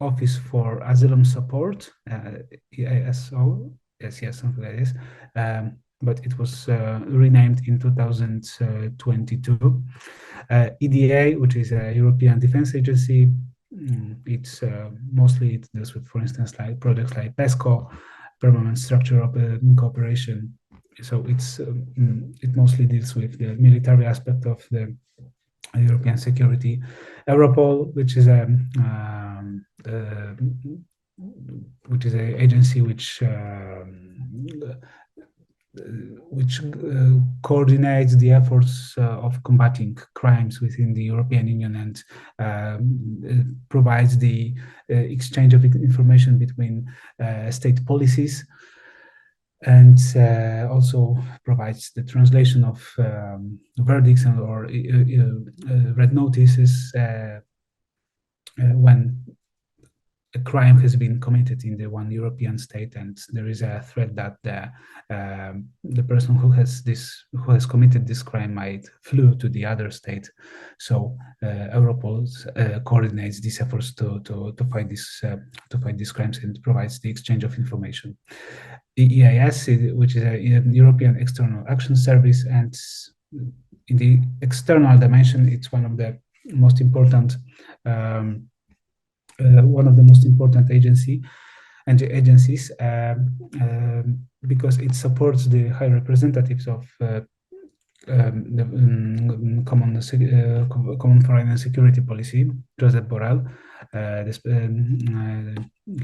Office for Asylum Support, EASO, yes, something like this. But it was renamed in 2022. EDA, which is a European Defense Agency, it's mostly it deals with, for instance, like projects like PESCO, Permanent Structure of Cooperation. So it mostly deals with the military aspect of the European security. Europol, which is an agency which coordinates the efforts of combating crimes within the European Union, and provides the exchange of information between state policies, and also provides the translation of verdicts or red notices when a crime has been committed in the one European state, and there is a threat that the person who has committed this crime might flee to the other state. So Europol coordinates these efforts to fight these crimes, and provides the exchange of information. The EIS, which is a European External Action Service, and in the external dimension, it's one of the most important agencies, because it supports the high representatives of the common foreign and security policy, Josep Borrell.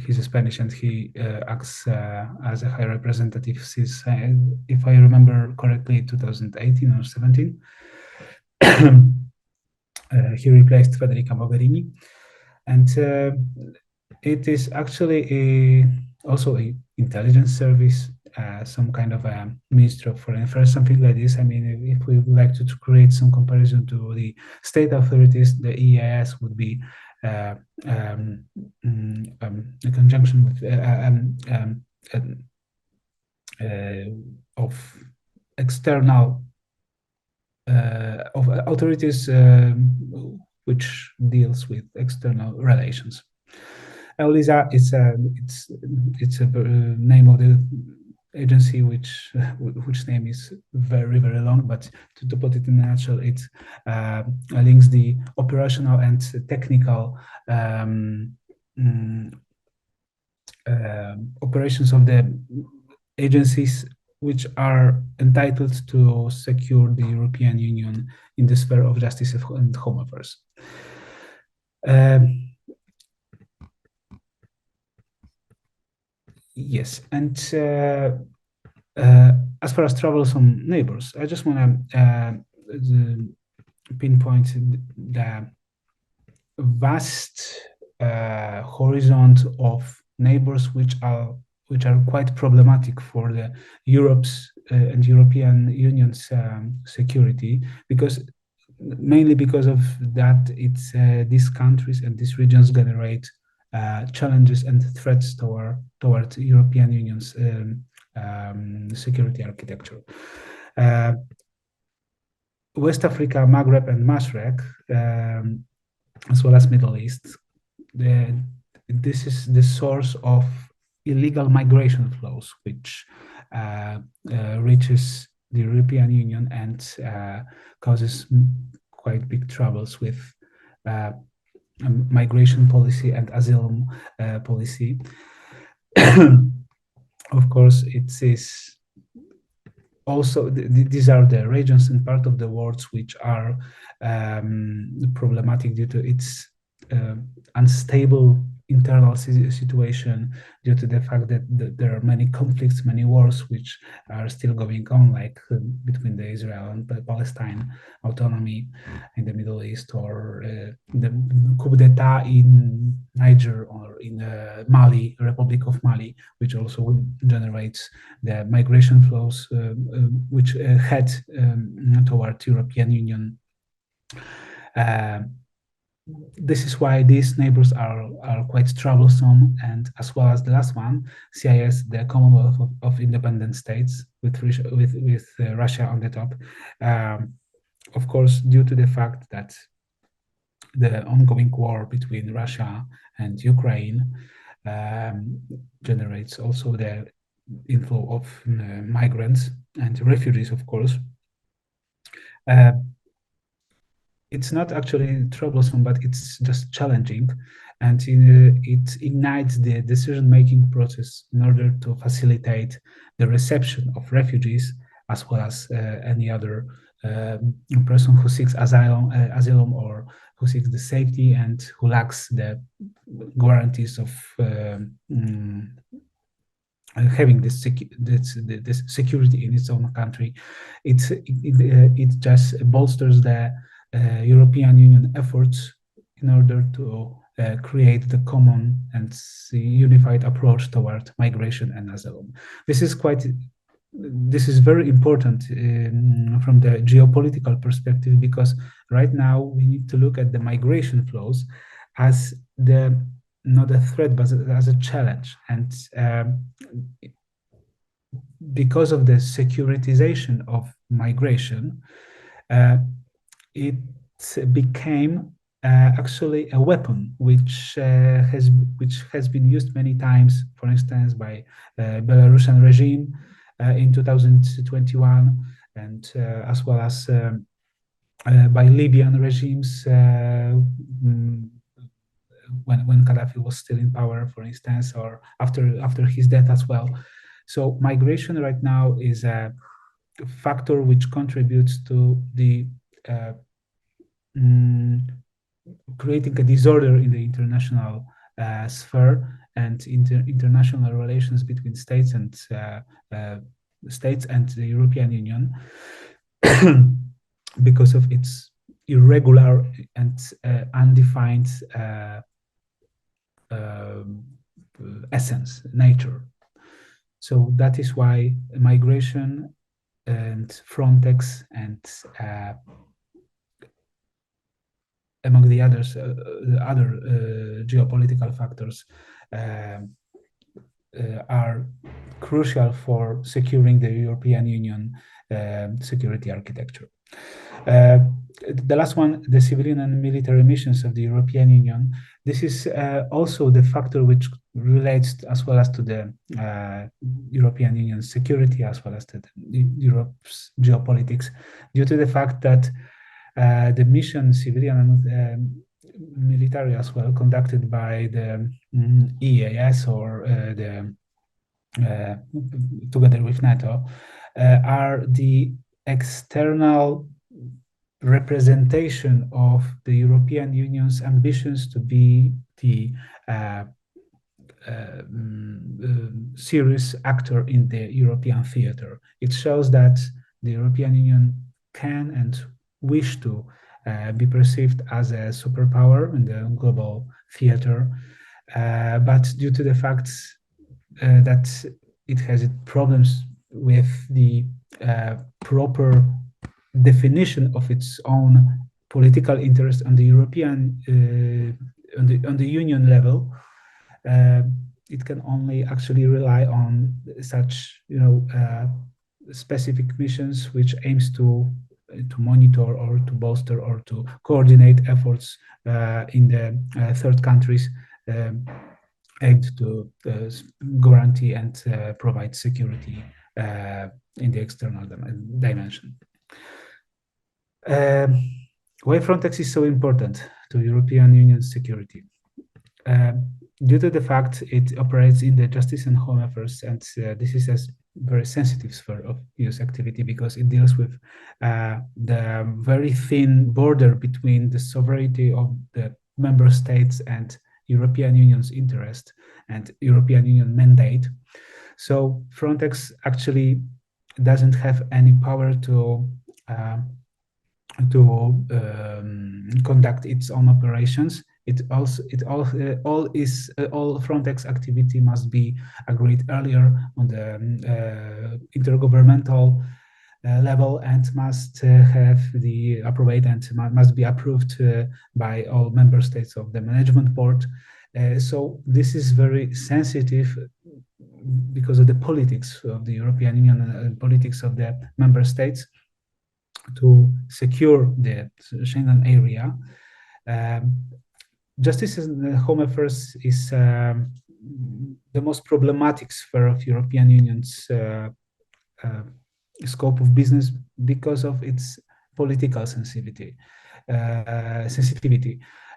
He's a Spanish, and he acts as a high representative since, if I remember correctly, 2018 or 17. He replaced Federica Mogherini, and it is actually also an intelligence service, some kind of a Ministry of Foreign Affairs, something like this. I mean, if we would like to create some comparison to the state authorities, the EAS would be a conjunction with of external of authorities which deals with external relations. EULISA is it's a name of the agency which name is very long, but to put it in a nutshell, it links the operational and technical operations of the agencies which are entitled to secure the European Union in the sphere of justice and home affairs. Yes, and as far as troublesome neighbors, I just want to pinpoint the vast horizon of neighbors which are quite problematic for the Europe's and European Union's security, mainly because of that it's these countries and these regions generate challenges and threats toward European Union's security architecture. West Africa, Maghreb, and Mashrek, as well as Middle East, this is the source of illegal migration flows, which reaches the European Union and causes quite big troubles with migration policy and asylum policy. Of course, it is also these are the regions and part of the world which are problematic due to its unstable internal situation, due to the fact that there are many conflicts, many wars which are still going on, like between the Israel and Palestine autonomy in the Middle East, or the coup d'etat in Niger or in Mali, Republic of Mali, which also generates the migration flows which head toward European Union. This is why these neighbors are quite troublesome, and as well as the last one, CIS, the Commonwealth of Independent States, with Russia on the top. Of course, due to the fact that the ongoing war between Russia and Ukraine generates also the inflow of migrants and refugees, of course. It's not actually troublesome, but it's just challenging, and it ignites the decision-making process in order to facilitate the reception of refugees, as well as any other person who seeks asylum or who seeks the safety and who lacks the guarantees of having this security in its own country. It just bolsters the European Union efforts in order to create the common and unified approach toward migration and asylum. This is very important from the geopolitical perspective, because right now we need to look at the migration flows as not a threat, but as a challenge. And because of the securitization of migration, it became actually a weapon which has been used many times, for instance, by Belarusian regime in 2021, and as well as by Libyan regimes when Gaddafi was still in power, for instance, or after his death as well. So migration right now is a factor which contributes to the creating a disorder in the international sphere and international relations between states and the European Union because of its irregular and undefined essence, nature. So that is why migration and Frontex and among the others, other geopolitical factors are crucial for securing the European Union security architecture. The last one, the civilian and military missions of the European Union. This is also the factor which relates as well as to the European Union security as well as to Europe's geopolitics, due to the fact that the mission, civilian and military as well, conducted by the EAS or together with NATO, are the external representation of the European Union's ambitions to be the serious actor in the European theater. It shows that the European Union can and wish to be perceived as a superpower in the global theater, but due to the fact that it has problems with the proper definition of its own political interest on the European on the Union level, it can only actually rely on such specific missions which aims to monitor or to bolster or to coordinate efforts in the third countries aimed to guarantee and provide security in the external dimension. Why Frontex is so important to European Union security? Due to the fact it operates in the justice and home affairs, and this is a very sensitive sphere of EU's activity because it deals with the very thin border between the sovereignty of the member states and European Union's interest and European Union mandate. So Frontex actually doesn't have any power to conduct its own operations. All Frontex activity must be agreed earlier on the intergovernmental level and must have the approval and must be approved by all member states of the management board. So this is very sensitive because of the politics of the European Union and politics of the member states to secure the Schengen area. Justice and home affairs is the most problematic sphere of European Union's scope of business because of its political sensitivity.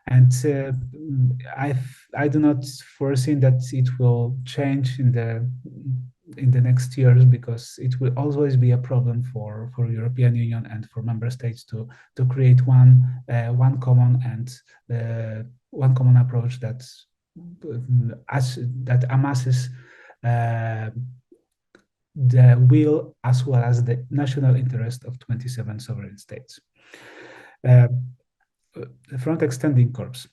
And I do not foresee that it will change in the next years because it will always be a problem for European Union and for member states to create one common approach that amasses the will as well as the national interest of 27 sovereign states. Frontex Standing Corps,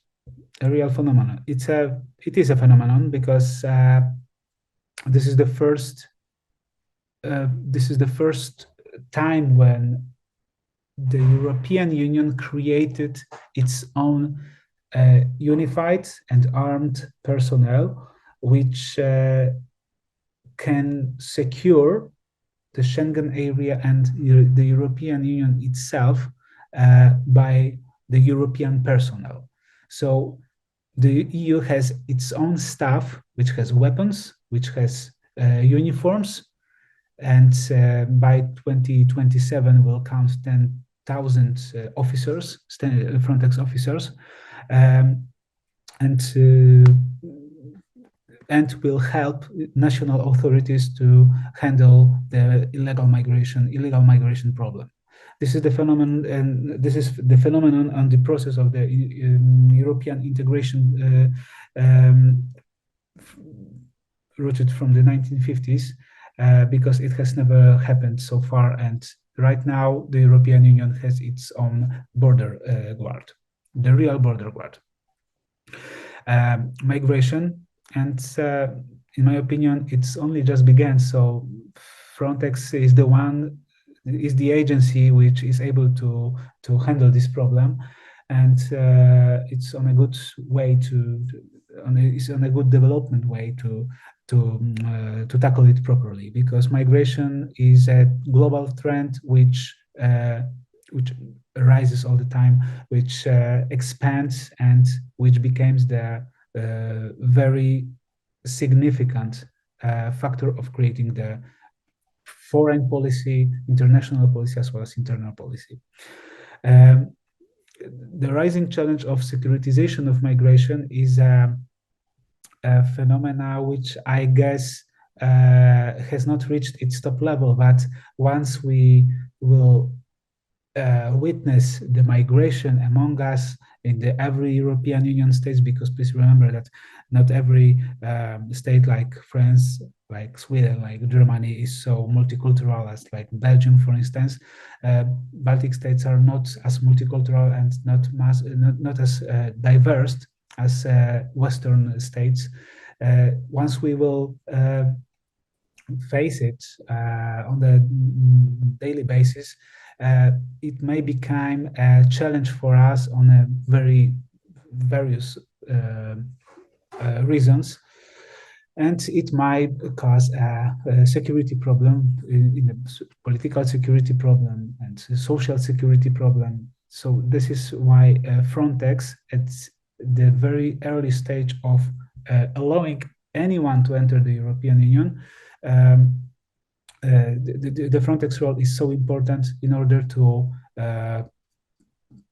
a real phenomenon. It is a phenomenon because this is the first time when the European Union created its own unified and armed personnel, which can secure the Schengen area and the European Union itself by the European personnel. So the EU has its own staff, which has weapons, which has uniforms, and by 2027 will count 10,000 officers, Frontex officers, and will help national authorities to handle the illegal migration problem. This is the phenomenon, and this is the phenomenon and the process of the European integration rooted from the 1950s, because it has never happened so far. And right now, the European Union has its own border guard, the real border guard. Migration, and in my opinion, it's only just began. So Frontex is the agency which is able to handle this problem, and it's on a good way it's on a good development way to tackle it properly, because migration is a global trend which arises all the time, which expands, and which becomes the very significant factor of creating the foreign policy, international policy, as well as internal policy. The rising challenge of securitization of migration is a phenomena which I guess has not reached its top level, but once we will witness the migration among us in every European Union states, because please remember that not every state like France, like Sweden, like Germany is so multicultural as like Belgium, for instance. Baltic states are not as multicultural and not as diverse as Western states. Once we will face it on the daily basis, it may become a challenge for us on a various reasons, and it might cause a security problem, in a political security problem and social security problem. So this is why Frontex, at the very early stage of allowing anyone to enter the European Union, the Frontex role is so important in order to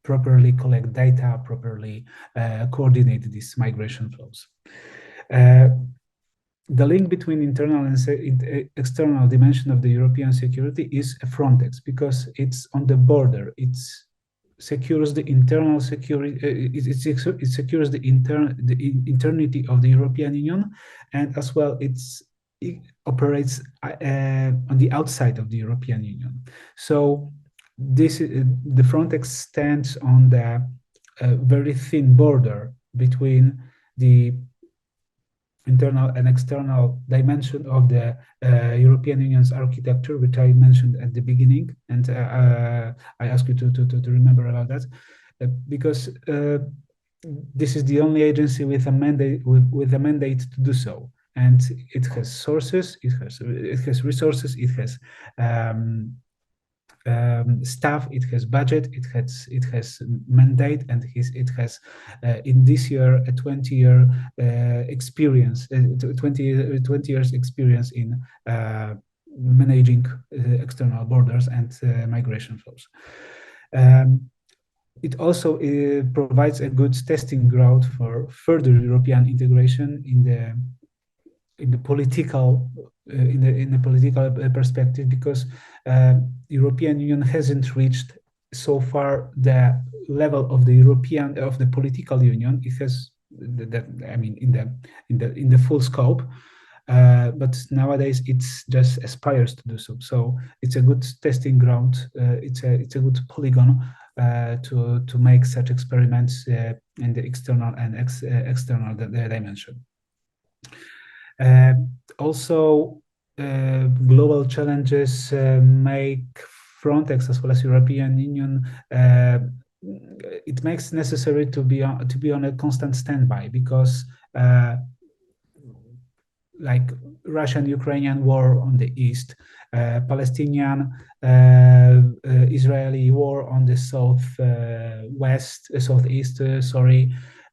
properly collect data, properly coordinate these migration flows. The link between internal and external dimension of the European security is Frontex, because it's on the border. It secures the internal security. It secures the internality of the European Union, and as well it operates on the outside of the European Union. So the Frontex stands on the very thin border between the internal and external dimension of the European Union's architecture, which I mentioned at the beginning, and I ask you to remember about that, because this is the only agency with a mandate to do so, and it has sources, it has resources, it has staff, it has budget, it has mandate, and it has in this year a 20-year experience, 20 years experience in managing external borders and migration flows. It also provides a good testing ground for further European integration in the political perspective, because European Union hasn't reached so far the level of the political union. It has in the full scope, but nowadays it's just aspires to do so. So it's a good testing ground. It's a good polygon to make such experiments in the external and external dimension. Also, global challenges make Frontex as well as European Union. It makes necessary to be on a constant standby, because like Russian-Ukrainian war on the east, Palestinian-Israeli war on the southeast,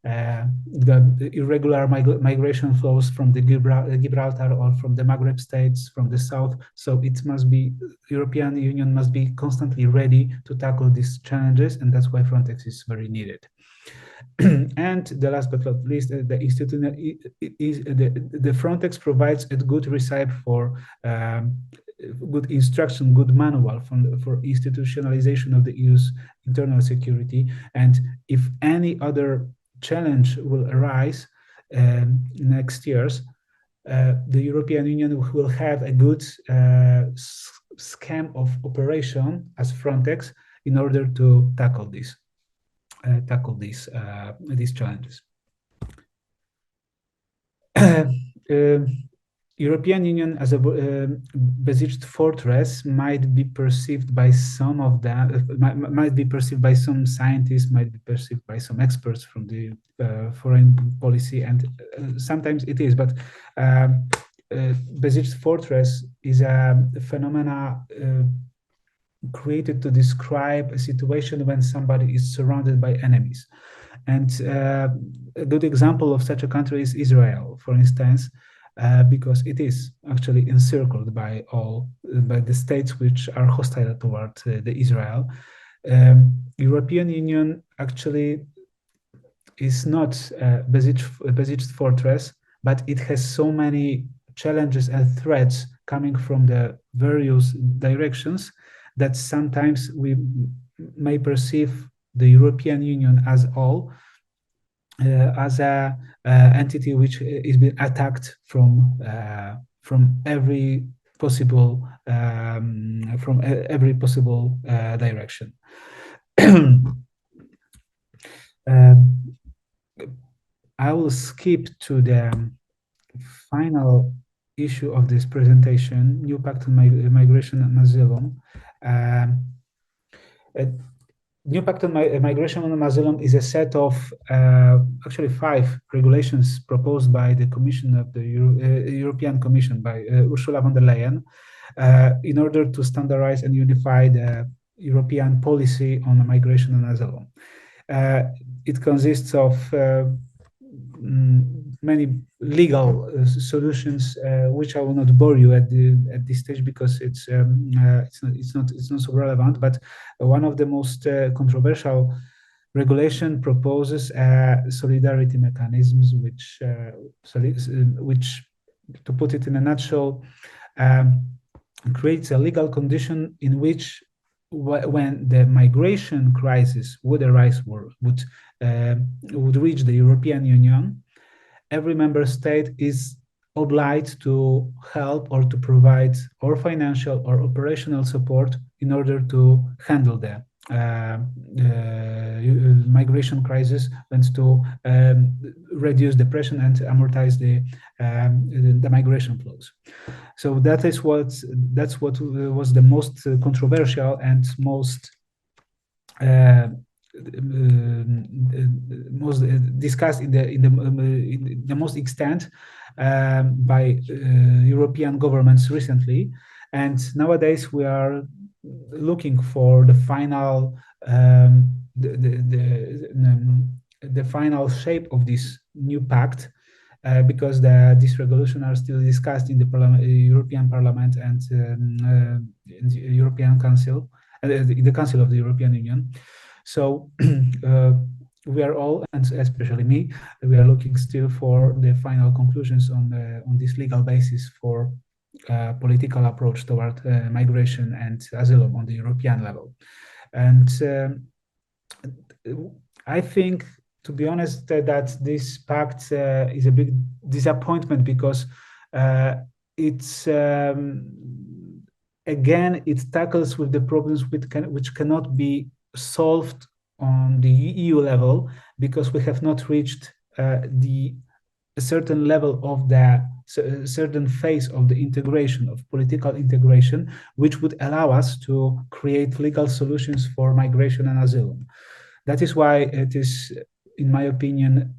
the irregular migration flows from the Gibraltar or from the Maghreb states from the south. So it must be, European Union must be constantly ready to tackle these challenges, and that's why Frontex is very needed. And the last but not least, the Frontex provides a good recipe for good instruction, good manual for institutionalization of the EU's internal security. And if any other challenge will arise next years, the European Union will have a good scheme of operation as Frontex in order to tackle these challenges. European Union as a besieged fortress might be perceived by some of them, might be perceived by some scientists, might be perceived by some experts from the foreign policy, and sometimes it is. But besieged fortress is a phenomena created to describe a situation when somebody is surrounded by enemies. And a good example of such a country is Israel, for instance, because it is actually encircled by by the states which are hostile toward the Israel. European Union actually is not a besieged fortress, but it has so many challenges and threats coming from the various directions that sometimes we may perceive the European Union as all as a entity which is being attacked from every possible direction. I will skip to the final issue of this presentation, New Pact on Migration and Asylum. New Pact on Migration and Asylum is a set of actually 5 regulations proposed by the Commission of the European Commission by Ursula von der Leyen in order to standardize and unify the European policy on migration and asylum. It consists of many legal solutions, which I will not bore you at this stage because it's not so relevant. But one of the most controversial regulation proposes solidarity mechanisms, which, to put it in a nutshell, creates a legal condition in which, when the migration crisis would arise or would reach the European Union, every member state is obliged to help or to provide or financial or operational support in order to handle the migration crisis and to reduce depression and amortize the migration flows. So that's what was the most controversial and most discussed in the most extent by European governments recently. And nowadays we are looking for the final the final shape of this new pact, because these resolutions are still discussed in the European Parliament and in the European Council, in the Council of the European Union. So we are all, and especially me, we are looking still for the final conclusions on this legal basis for political approach toward migration and asylum on the European level. And I think, to be honest, that this pact is a big disappointment because it's again, it tackles with the problems which cannot be solved on the EU level because we have not reached a certain level of the certain phase of the integration, of political integration, which would allow us to create legal solutions for migration and asylum. That is why it is, in my opinion,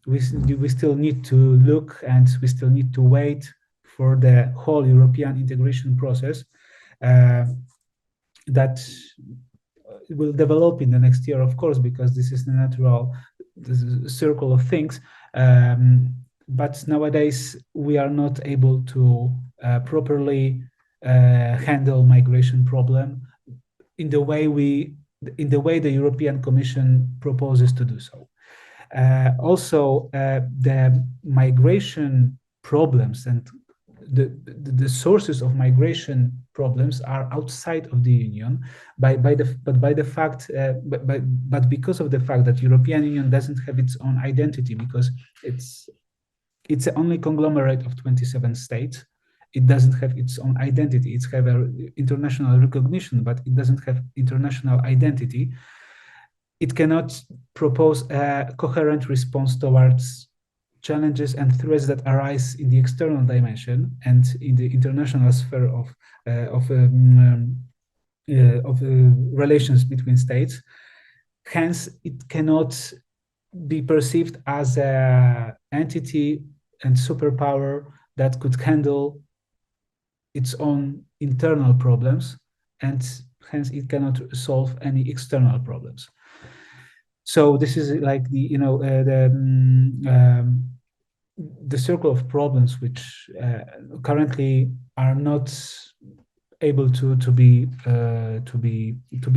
we still need to look and we still need to wait for the whole European integration process that will develop in the next year, of course, because this is the natural circle of things. But nowadays we are not able to properly handle migration problem in the way the European Commission proposes to do so. Also, the migration problems and the sources of migration problems are outside of the Union, but because of the fact that European Union doesn't have its own identity, because it's the only conglomerate of 27 states. It doesn't have its own identity. It has international recognition, but it doesn't have international identity. It cannot propose a coherent response towards challenges and threats that arise in the external dimension and in the international sphere of relations between states. Hence, it cannot be perceived as an entity and superpower that could handle its own internal problems, and hence it cannot solve any external problems. So this is like the circle of problems which currently are not able to be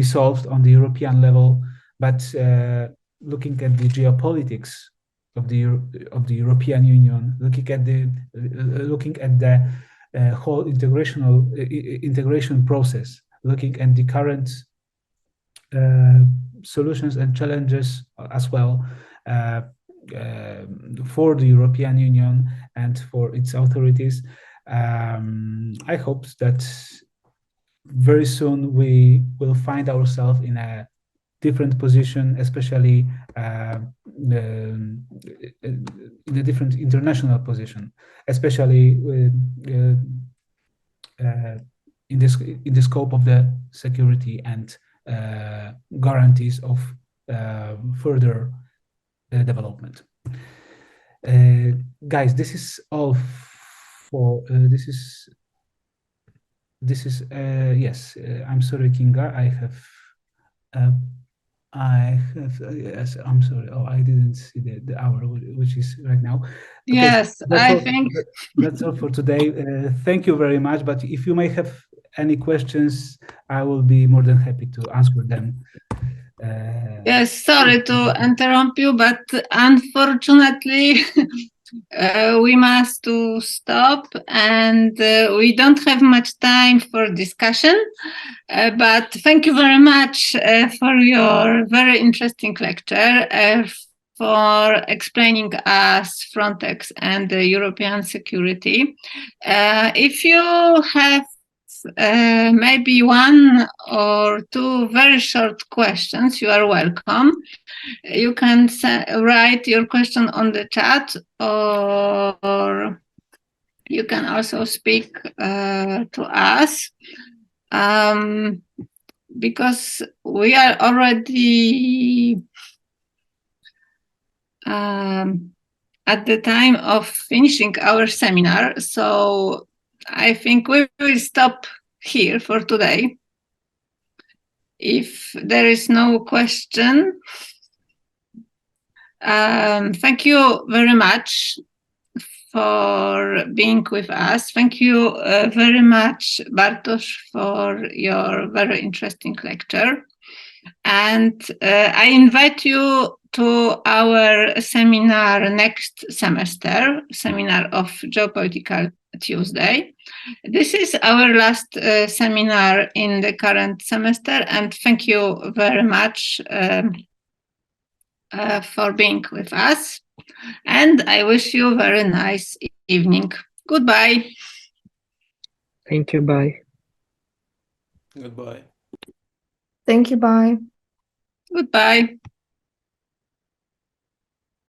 solved on the European level, but looking at the geopolitics of the European Union, looking at the whole integration process, looking at the current solutions and challenges as well for the European Union and for its authorities. I hope that very soon we will find ourselves in a different position, especially in a different international position, especially in the scope of the security and guarantees of further development. Guys, this is all for this is yes. I'm sorry, Kinga. Yes, I'm sorry. Oh, I didn't see the hour, which is right now. Okay, yes, I think that's all for today. Thank you very much. But if you may have any questions, I will be more than happy to answer them. Yes, sorry to interrupt you, but unfortunately, we must to stop, and we don't have much time for discussion. But thank you very much for your very interesting lecture, for explaining us Frontex and the European security. If you have maybe one or two very short questions, you are welcome. You can write your question on the chat, or you can also speak to us, because we are already at the time of finishing our seminar. So I think we will stop here for today. If there is no question, thank you very much for being with us. Thank you very much, Bartosz, for your very interesting lecture. And I invite you to our seminar next semester, seminar of Geopolitical Tuesday. This is our last seminar in the current semester, and thank you very much for being with us. And I wish you a very nice evening. Goodbye. Thank you. Bye. Goodbye. Thank you. Bye. Goodbye.